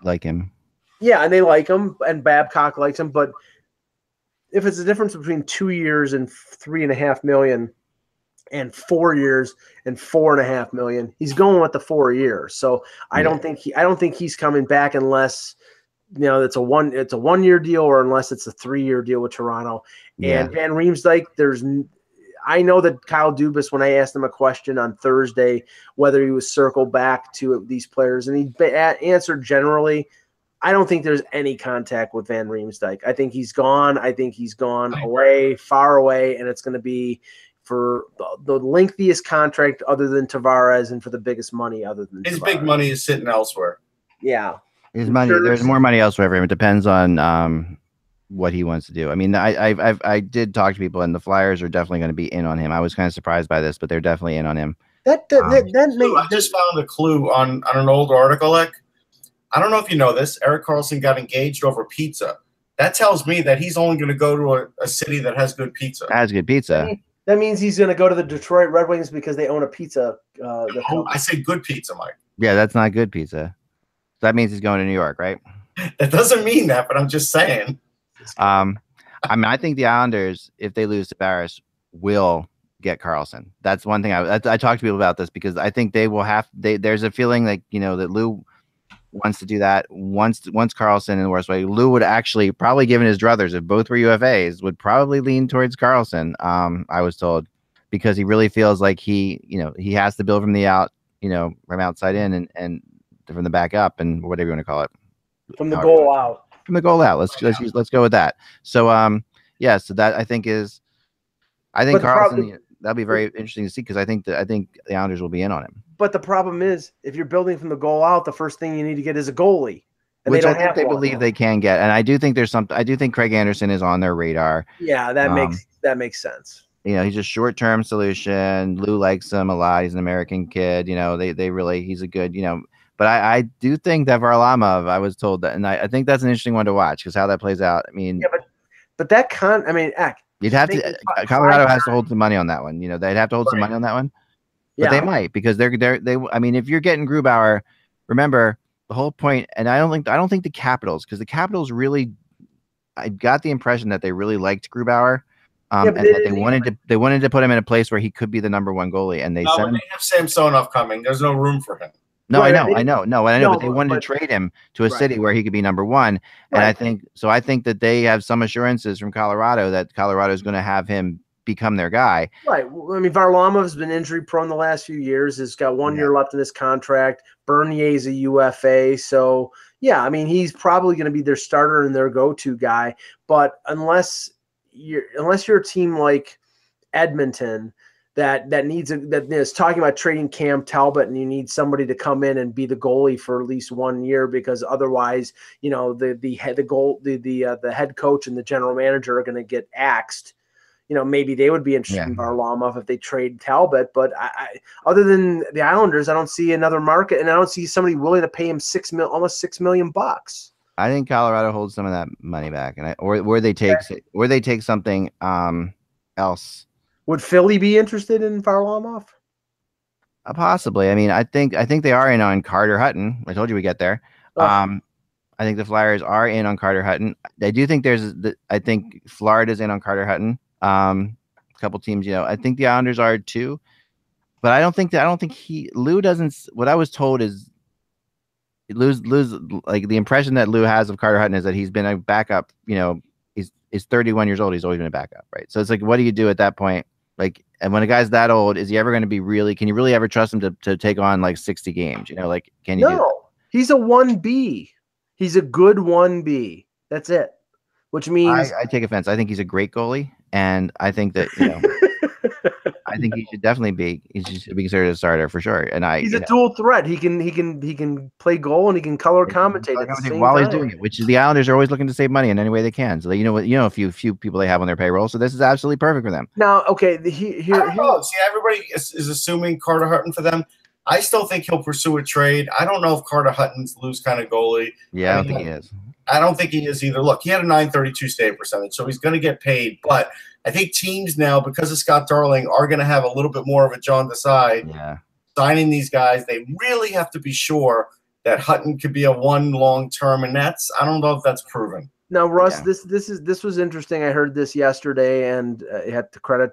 like him. Yeah, and they like him, and Babcock likes him. But if it's a difference between 2 years and $3.5 million and 4 years and $4.5 million, he's going with the 4 years. So I don't think he's coming back unless it's a 1-year deal, or unless it's a 3-year deal with Toronto. And Van Riemsdyk, I know that Kyle Dubas, when I asked him a question on Thursday whether he was circled back to these players, and he answered generally, I don't think there's any contact with Van Riemsdyk. I think he's gone. I think he's gone away, far away, and it's going to be for the lengthiest contract other than Tavares, and for the biggest money other than his Tavares. Big money is sitting elsewhere. Yeah. His money. There's more money elsewhere for him. It depends on what he wants to do. I mean, I did talk to people, and the Flyers are definitely going to be in on him. I was kind of surprised by this, but they're definitely in on him. I just found a clue on an old article. I don't know if you know this. Erik Carlson got engaged over pizza. That tells me that he's only going to go to a city that has good pizza. Has good pizza. That means he's going to go to the Detroit Red Wings because they own a pizza. I say good pizza, Mike. Yeah, that's not good pizza. That means he's going to New York, right? That doesn't mean that, but I'm just saying. I mean, I think the Islanders, if they lose to Tavares, will get Carlson. That's one thing I talk to people about this, because I think they will have. There's a feeling like that Lou wants to do that once Carlson in the worst way. Lou would actually, probably, given his druthers, if both were UFAs, would probably lean towards Carlson. I was told, because he really feels like he has to build from the out, from outside in and from the back up, and whatever you want to call it, from the goal out. From the goal out. Let's go with that. So so that I think Carlson, that'll be very interesting to see, because I think the Islanders will be in on him. But the problem is, if you're building from the goal out, the first thing you need to get is a goalie. And which I think they believe they can get. And I do think I do think Craig Anderson is on their radar. Yeah, that makes sense. He's a short-term solution. Lou likes him a lot. He's an American kid. He's a good, but I do think that Varlamov, I was told that, and I think that's an interesting one to watch, because how that plays out. I mean, but that you'd have to. Colorado has to hold some money on that one. They'd have to hold some money on that one. But they might, because they. I mean, if you're getting Grubauer, remember the whole point. And I don't think the Capitals, because the Capitals really, I got the impression that they really liked Grubauer, and that they wanted to put him in a place where he could be the number 1 goalie. And they have Samsonov coming. There's no room for him. No, right, I know, but they wanted to trade him to a city where he could be number 1. And I think that they have some assurances from Colorado that Colorado is going to have him become their guy. Right. I mean, Varlamov has been injury prone the last few years. He's got 1 year left in his contract. Bernier's a UFA. So, I mean, he's probably going to be their starter and their go-to guy. But unless you're a team like Edmonton that is talking about trading Cam Talbot, and you need somebody to come in and be the goalie for at least 1 year, because otherwise, the head coach and the general manager are going to get axed. Maybe they would be interested in Varlamov if they trade Talbot. But I other than the Islanders, I don't see another market, and I don't see somebody willing to pay him almost $6 million. I think Colorado holds some of that money back, and or they take something else. Would Philly be interested in Varlamov? Possibly. I mean, I think they are in on Carter Hutton. I told you we get there. I think the Flyers are in on Carter Hutton. I do think I think Florida's in on Carter Hutton. A couple teams, I think the Islanders are too. But I don't think Lou doesn't. What I was told is Lou's like the impression that Lou has of Carter Hutton is that he's been a backup. He's 31 years old. He's always been a backup, right? So it's like, what do you do at that point? Like, and when a guy's that old, is he ever going to be really? Can you really ever trust him to take on like 60 games? Like, can you? No, he's a 1B. He's a good 1B. That's it. Which means I take offense. I think he's a great goalie, and I think that I think he should definitely be. He should be considered a starter for sure. And he's a dual threat. He can play goal and he can color commentate at the same while time. He's doing it. Which is the Islanders are always looking to save money in any way they can. So a few people they have on their payroll. So this is absolutely perfect for them. Now, okay, here. See, everybody is assuming Carter Hutton for them. I still think he'll pursue a trade. I don't know if Carter Hutton's Lou's kind of goalie. Yeah, I don't think he is. I don't think he is either. Look, he had a .932 save percentage, so he's going to get paid. But I think teams now, because of Scott Darling, are going to have a little bit more of a John Desai. Yeah. Signing these guys, they really have to be sure that Hutton could be a one long term, and I don't know if that's proven. Now, Russ, this was interesting. I heard this yesterday, and I had to credit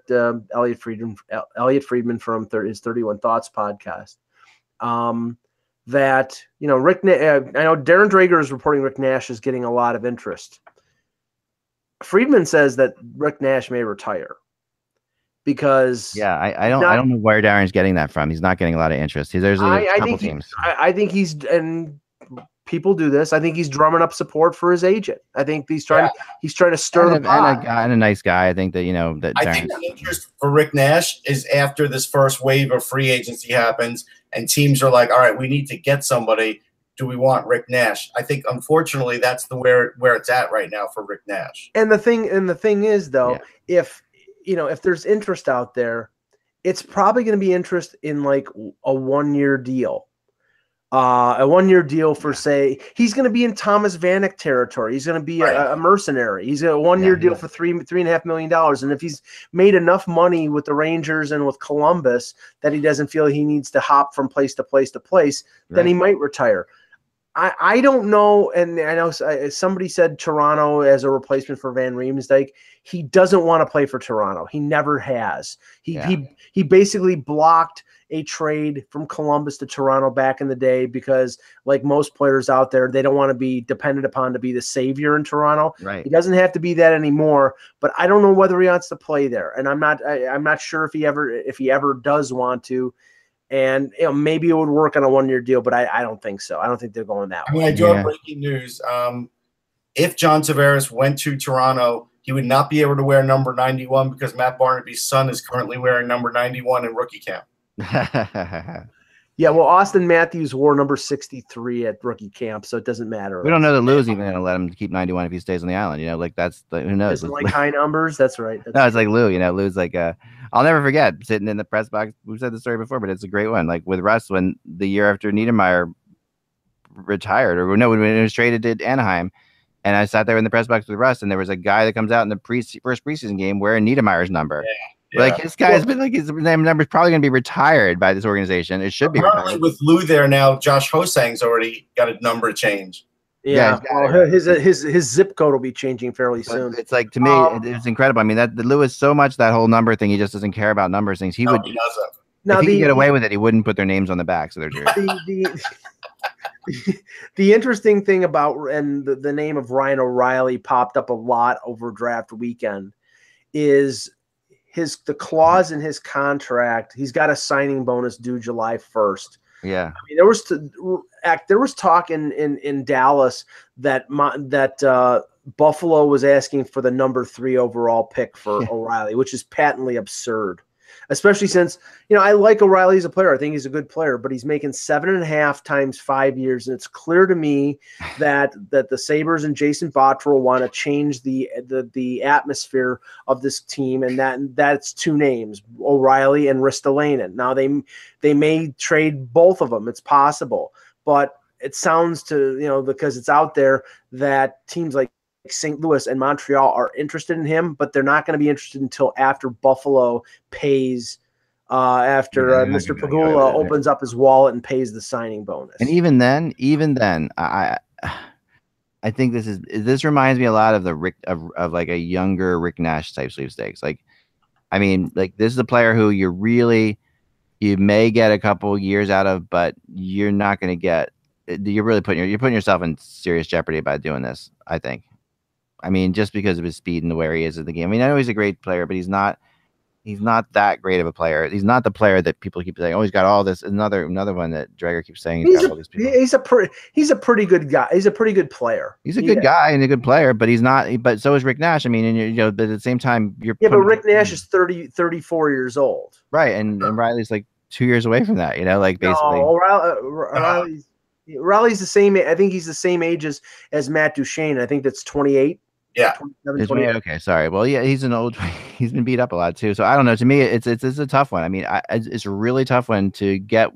Elliot Friedman from his 31 Thoughts podcast. That I know Darren Drager is reporting Rick Nash is getting a lot of interest. Friedman says that Rick Nash may retire because I don't know where Darren's getting that from. He's not getting a lot of interest. There's a couple teams. I think he's, and people do this. I think he's drumming up support for his agent. I think he's trying to stir the pot. And a nice guy. I think that that I think the interest for Rick Nash is after this first wave of free agency happens and teams are like, all right, we need to get somebody. Do we want Rick Nash? I think unfortunately that's where it's at right now for Rick Nash. And the thing is though, if there's interest out there, it's probably going to be interest in like a 1-year deal. A 1-year deal for say he's going to be in Thomas Vanek territory. He's going to be a mercenary. He's a 1-year deal for $3.5 million. And if he's made enough money with the Rangers and with Columbus that he doesn't feel he needs to hop from place to place to place, then he might retire. I don't know, and I know somebody said Toronto as a replacement for Van Riemsdyk. He doesn't want to play for Toronto. He never has. He basically blocked a trade from Columbus to Toronto back in the day because, like most players out there, they don't want to be dependent upon to be the savior in Toronto. Right. He doesn't have to be that anymore, but I don't know whether he wants to play there, and I'm not sure if he ever does want to. And maybe it would work on a 1-year deal, but I don't think so. I don't think they're going that way. I do have breaking news. If John Tavares went to Toronto, he would not be able to wear number 91 because Matt Barnaby's son is currently wearing number 91 in rookie camp. Yeah, well, Austin Matthews wore number 63 at rookie camp, so it doesn't matter. We don't know that Lou's even going to let him keep 91 if he stays on the island. Who knows? Like high numbers. That's right. It's like Lou. Lou's like I'll never forget sitting in the press box. We've said the story before, but it's a great one. Like with Russ, when the year after Niedermeyer retired, when he was traded to Anaheim, and I sat there in the press box with Russ, and there was a guy that comes out in the first preseason game wearing Niedermeyer's number. Yeah. Like this guy has been like his name number is probably going to be retired by this organization. It should be retired. With Lou there now. Josh Hosang's already got a number change. Yeah, well, his zip code will be changing fairly soon. It's like, to me, it's incredible. I mean, that Lou is so much that whole number thing. He just doesn't care about numbers things. He doesn't. Now, if he could get away with it, he wouldn't put their names on the backs of their jerseys. The interesting thing about the name of Ryan O'Reilly popped up a lot over draft weekend is the clause in his contract. He's got a signing bonus due July 1st. Yeah, I mean, there was talk in Dallas that Buffalo was asking for the number 3 overall pick for O'Reilly, which is patently absurd. Especially since, I like O'Reilly as a player. I think he's a good player, but he's making 7.5 times 5 years. And it's clear to me that the Sabres and Jason Botterill want to change the atmosphere of this team. And that's 2 names, O'Reilly and Ristolainen. Now they may trade both of them. It's possible, but it sounds because it's out there that teams like St. Louis and Montreal are interested in him, but they're not going to be interested until after Buffalo pays, after Mr. Pagula opens up his wallet and pays the signing bonus. And even then, I think this reminds me a lot of the Rick of like a younger Rick Nash type sweepstakes. Like I mean, like this is a player who you may get a couple years out of, but you're not going to get. You're really putting yourself in serious jeopardy by doing this, I think. I mean, just because of his speed and the way he is in the game. I mean, I know he's a great player, but he's not that great of a player. He's not the player that people keep saying, oh, he's got all this. Another one that Drager keeps saying he's got all these people. He's a pretty good guy. He's a pretty good player. He's a good guy and a good player, but he's not. But so is Rick Nash. I mean, and but at the same time, but Rick Nash is 34 years old, right? And Riley's like 2 years away from that. Like basically. No, Riley's the same. I think he's the same age as Matt Duchene. I think that's 28. Yeah. Okay. Sorry. Well, yeah, he's he's been beat up a lot too. So I don't know. To me, it's a tough one. I mean, it's a really tough one to get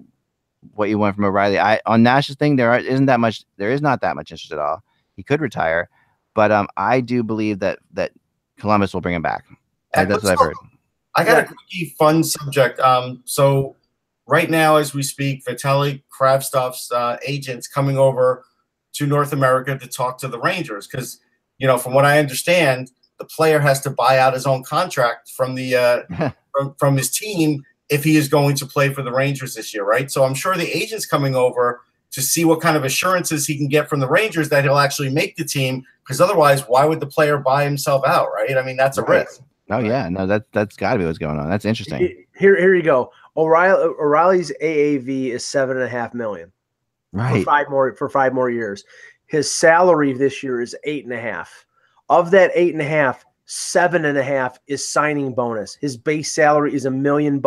what you want from O'Reilly. On Nash's thing, there is not that much interest at all. He could retire, but I do believe that Columbus will bring him back. That's what I've heard. I got a quickie fun subject. So right now, as we speak, Vitaly Kravtsov's agent's coming over to North America to talk to the Rangers because, from what I understand, the player has to buy out his own contract from the from his team if he is going to play for the Rangers this year, right? So I'm sure the agent's coming over to see what kind of assurances he can get from the Rangers that he'll actually make the team, because otherwise, why would the player buy himself out, right? I mean, that's a risk. Oh yeah, no, that's got to be what's going on. That's interesting. Here you go. O'Reilly's AAV is $7.5 million, right? For 5 more years. His salary this year is 8.5. Of that 8.5, 7.5 is signing bonus. His base salary is $1 million.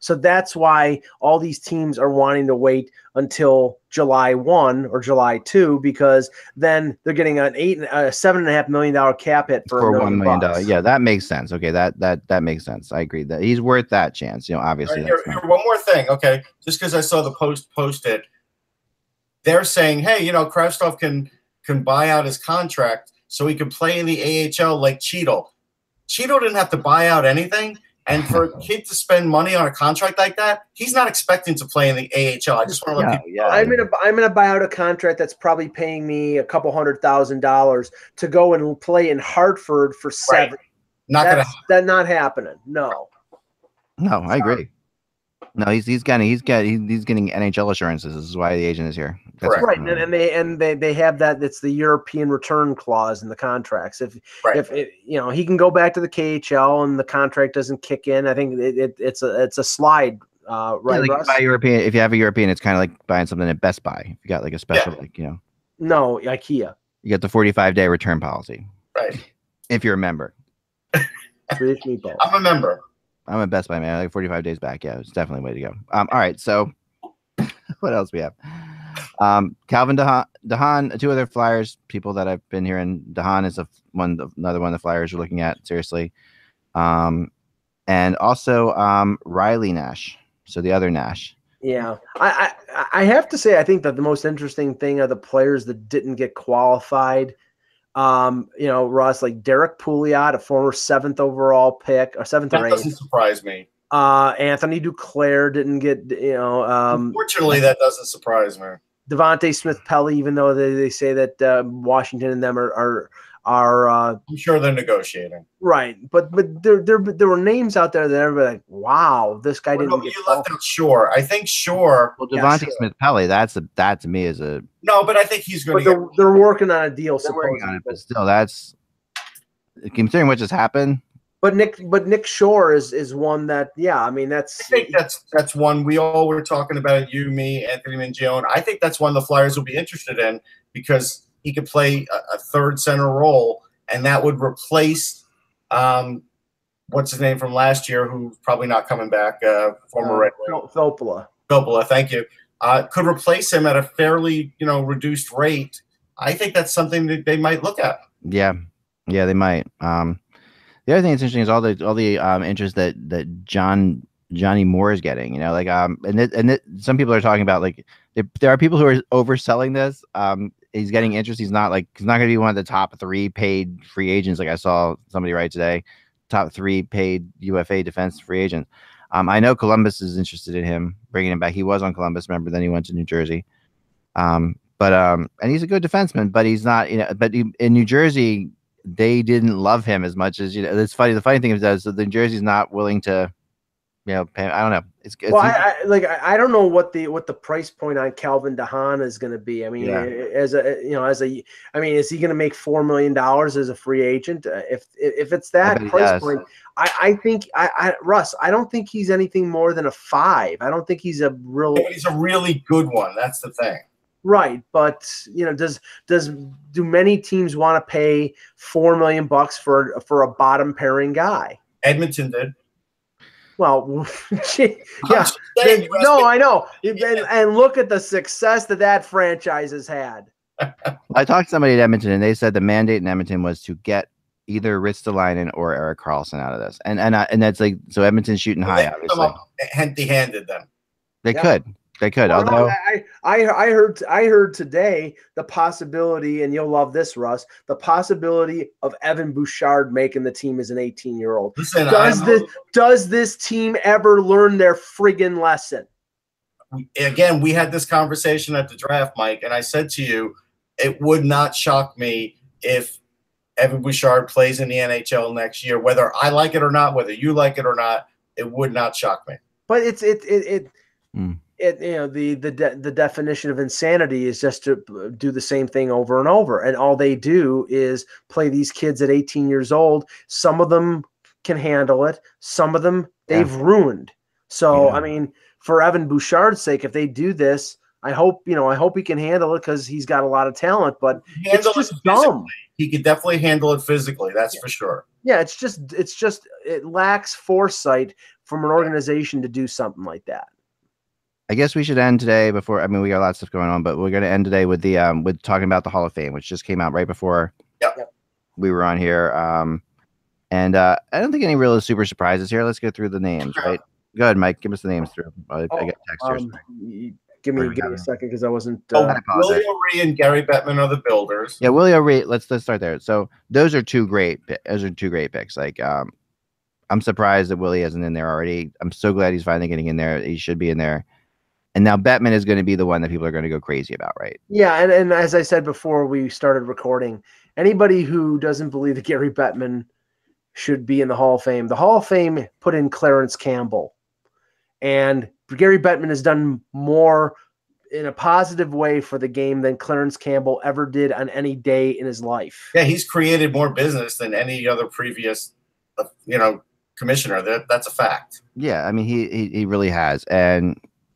So that's why all these teams are wanting to wait until July 1 or July 2, because then they're getting a $7.5 million cap hit for $1 million. Yeah, that makes sense. Okay, that makes sense. I agree that he's worth that chance. Obviously. Right, here, one more thing. Okay, just because I saw the posted, they're saying, hey, Kravtsov can buy out his contract so he can play in the AHL like Cheadle. Cheadle didn't have to buy out anything. And for a kid to spend money on a contract like that, he's not expecting to play in the AHL. I just want to let people know. I'm gonna buy out a contract that's probably paying me a couple $100,000 to go and play in Hartford for $7. Right. That's not happening. No, I agree. No, he's getting NHL assurances. This is why the agent is here. That's right, and they have that. It's the European return clause in the contracts. If he can go back to the KHL and the contract doesn't kick in, I think it's a slide. Right, Russ? If you have a European, it's kind of like buying something at Best Buy. If you got like a special, No, IKEA. You get the 45-day return policy. Right. If you're a member. I'm a member. I'm a Best Buy man. Like 45 days back. Yeah, it's definitely a way to go. All right. So what else we have? Calvin DeHaan, 2 other Flyers people that I've been hearing. DeHaan is another one the Flyers are looking at seriously. And also Riley Nash. So the other Nash. Yeah. I have to say, I think that the most interesting thing are the players that didn't get qualified. Russ, like Derek Pouliot, a former 7th overall pick, or 7th or 8th. That doesn't surprise me. Anthony Duclair didn't get, Unfortunately, that doesn't surprise me. Devontae Smith-Pelly, even though they say that Washington and them are I'm sure they're negotiating. Right, but there were names out there that everybody like, wow, this guy didn't get you left out Shore. I think Shore. Well, Devontae Smith-Pelly, that to me is a no, but I think he's going to. They're working on a deal. They're working on it, but still, that's considering what just happened. But Nick Shore is one that I think that's one we all were talking about. You, me, Anthony Mingione. I think that's one the Flyers will be interested in because he could play a third center role, and that would replace what's his name from last year, who's probably not coming back, former Red Wing. Filppula, thank you. Could replace him at a fairly reduced rate. I think that's something that they might look at. Yeah, they might. The other thing that's interesting is all the interest that Johnny Moore is getting. Some people are talking about like there are people who are overselling this. He's getting interest. He's not going to be one of the top 3 paid free agents. Like I saw somebody write today, top 3 paid UFA defense free agent. I know Columbus is interested in him, bringing him back. He was on Columbus, remember? Then he went to New Jersey. And he's a good defenseman, but he's not. But in New Jersey, they didn't love him as much as it's funny. The funny thing is that so the New Jersey's not willing to, pay. I don't know. Well, I don't know what the price point on Calvin DeHaan is going to be. I mean, is he going to make $4 million as a free agent? If it's that price point, I think Russ, I don't think he's anything more than a 5. I don't think he's a real. He's a really good one. That's the thing. Right, but do many teams want to pay $4 million for a bottom pairing guy? Edmonton did. Well, yeah. No, I know. And look at the success that franchise has had. I talked to somebody at Edmonton, and they said the mandate in Edmonton was to get either Ristolainen or Erik Carlson out of this, and that's like so. Edmonton's shooting high, obviously. Empty-handed then. They could. They could. Well, although I heard today the possibility, and you'll love this, Russ, the possibility of Evan Bouchard making the team as an 18-year-old. Listen, does this team ever learn their friggin' lesson? Again, we had this conversation at the draft, Mike, and I said to you, it would not shock me if Evan Bouchard plays in the NHL next year, whether I like it or not, whether you like it or not. It would not shock me. But the definition of insanity is just to do the same thing over and over. And all they do is play these kids at 18 years old. Some of them can handle it. Some of them they've ruined. So, I mean, for Evan Bouchard's sake, if they do this, I hope he can handle it because he's got a lot of talent, but it's just dumb. He could definitely handle it physically. That's for sure. Yeah. It lacks foresight from an organization to do something like that. I guess we should end today we got a lot of stuff going on, but we're going to end today with the with talking about the Hall of Fame, which just came out right before we were on here. And I don't think any real super surprises here. Let's go through the names, right? Go ahead, Mike. Give us the names through. I got text here. Give me a second because I wasn't. Willie O'Ree and Gary Bettman are the builders. Yeah, Willie O'Ree. Let's start there. So those are two great picks. Like I'm surprised that Willie isn't in there already. I'm so glad he's finally getting in there. He should be in there. And now Bettman is going to be the one that people are going to go crazy about, right? Yeah, and as I said before we started recording, anybody who doesn't believe that Gary Bettman should be in the Hall of Fame, the Hall of Fame put in Clarence Campbell. And Gary Bettman has done more in a positive way for the game than Clarence Campbell ever did on any day in his life. Yeah, he's created more business than any other previous, commissioner. That's a fact. Yeah, I mean, he really has.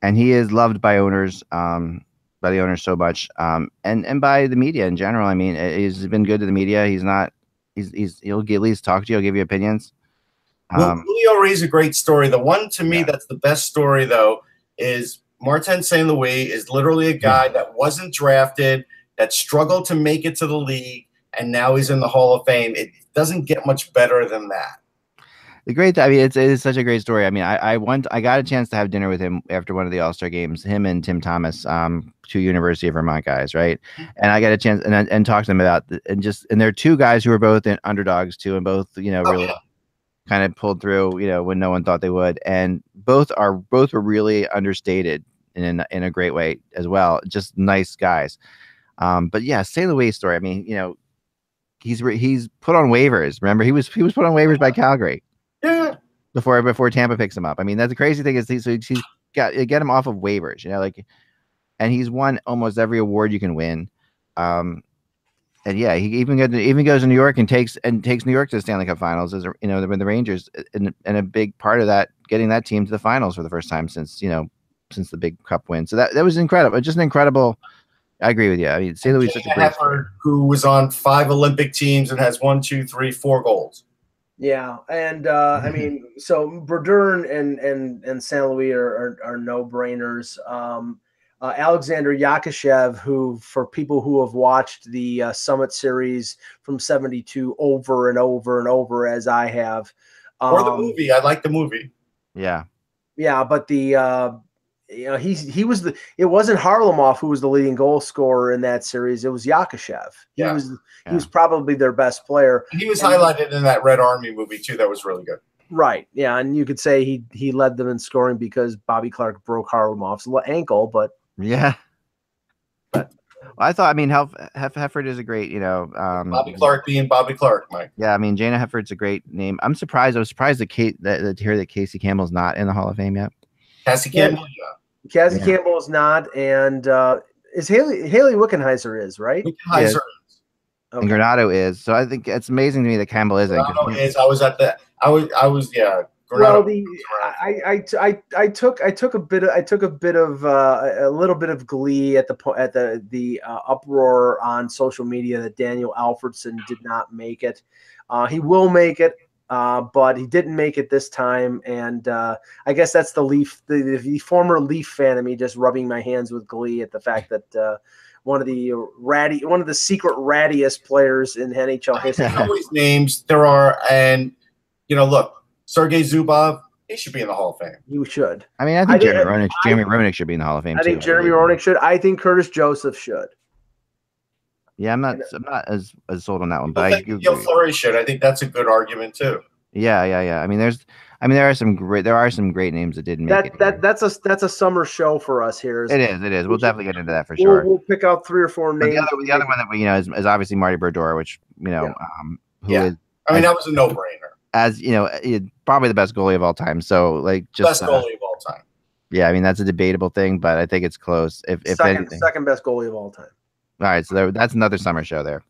And he is loved by owners, by the owners so much, and by the media in general. I mean, he's been good to the media. He'll at least talk to you. He'll give you opinions. Willie O'Ree is a great story. The one to me that's the best story though is Martin St. Louis is literally a guy that wasn't drafted, that struggled to make it to the league, and now he's in the Hall of Fame. It doesn't get much better than that. It's such a great story. I mean, I got a chance to have dinner with him after one of the All-Star games, him and Tim Thomas, two University of Vermont guys, right? And I got a chance and talk to them about and they're two guys who are both in underdogs too, and both really kind of pulled through, when no one thought they would, and both were really understated in a great way as well. Just nice guys. But yeah, St. Louis story. I mean, he's put on waivers. Remember, he was put on waivers by Calgary. Yeah. Before Tampa picks him up. I mean, that's the crazy thing is he's got get him off of waivers, and he's won almost every award you can win. And yeah, he even goes to New York and takes New York to the Stanley Cup Finals as when the Rangers and a big part of that getting that team to the finals for the first time since the big cup win. So that was incredible. Just an incredible. I agree with you. I mean, St. Louis is such a great story. Who was on 5 Olympic teams and has 1, 2, 3, 4 goals. Yeah, and I mean, so Brodeur and St. Louis are no-brainers. Alexander Yakushev, who, for people who have watched the Summit Series from '72 over and over and over, as I have, or the movie. I like the movie. Yeah, but the he was it wasn't Harlamov who was the leading goal scorer in that series. It was Yakushev. He was probably their best player. He was highlighted in that Red Army movie too. That was really good. Right. Yeah, and you could say he led them in scoring because Bobby Clark broke Harlamov's ankle, but yeah. I thought, I mean, Hefford is a great, Bobby Clark being Bobby Clark, Mike. Yeah, I mean, Jana Hefford's a great name. I'm surprised. I was surprised to hear that Casey Campbell's not in the Hall of Fame yet. Cassie Campbell, Cassie Campbell is not, and is Haley Wickenheiser is, right? Wickenheiser is. Okay. And Granado is. So I think it's amazing to me that Campbell isn't. Granado is. I was yeah. Well, I took a little bit of glee at the uproar on social media that Daniel Alfredson did not make it. He will make it, but he didn't make it this time, and I guess that's the former Leaf fan of me just rubbing my hands with glee at the fact that one of the secret rattiest players in NHL history. How many names there are, and look. Sergei Zubov, he should be in the Hall of Fame. You should. I mean, I think Jeremy Roenick should be in the Hall of Fame. I think Jeremy Roenick should. I think Curtis Joseph should. Yeah, I'm not as sold on that one, but Gil Fleury should. I think that's a good argument too. Yeah. I mean, there are some great names that didn't make it. That's a summer show for us here. It is. We'll definitely get into that for sure. We'll pick out 3 or 4 names. The other one that we is obviously Marty Brodeur, which who is. I mean, that was a no-brainer. As probably the best goalie of all time. So best goalie of all time. Yeah, I mean that's a debatable thing, but I think it's close. If second best goalie of all time. All right, so that's another summer show there.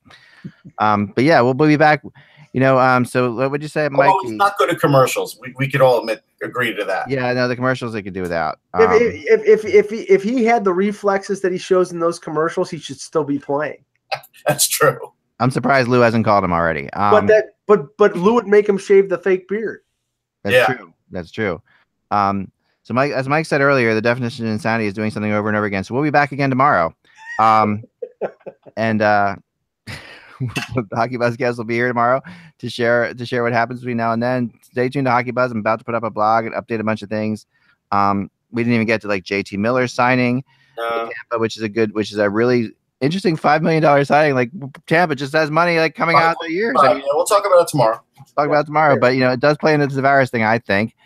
But yeah, we'll be back. So what would you say, Mike? He's not good at commercials. We could all agree to that. Yeah, no, the commercials they could do without. If he had the reflexes that he shows in those commercials, he should still be playing. That's true. I'm surprised Lou hasn't called him already. But Lou would make him shave the fake beard. That's true. So Mike, as Mike said earlier, the definition of insanity is doing something over and over again. So we'll be back again tomorrow. And the Hockey Buzzcast will be here tomorrow to share what happens between now and then. Stay tuned to Hockey Buzz. I'm about to put up a blog and update a bunch of things. We didn't even get to JT Miller signing Tampa, which is a really interesting $5 million signing. Tampa just has money coming out of the years. We'll talk about it tomorrow. But it does play into the Tavares thing, I think.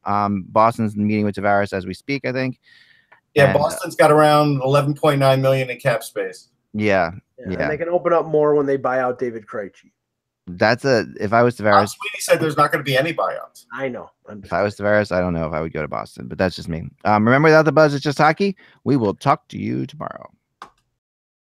Boston's meeting with Tavares as we speak, I think. Yeah, Boston's got around $11.9 million in cap space. Yeah. And they can open up more when they buy out David Krejci. If I was Tavares, Sweeney said there's not going to be any buyouts. I know. If I was Tavares, I don't know if I would go to Boston, but that's just me. Remember, without the buzz, it's just hockey. We will talk to you tomorrow.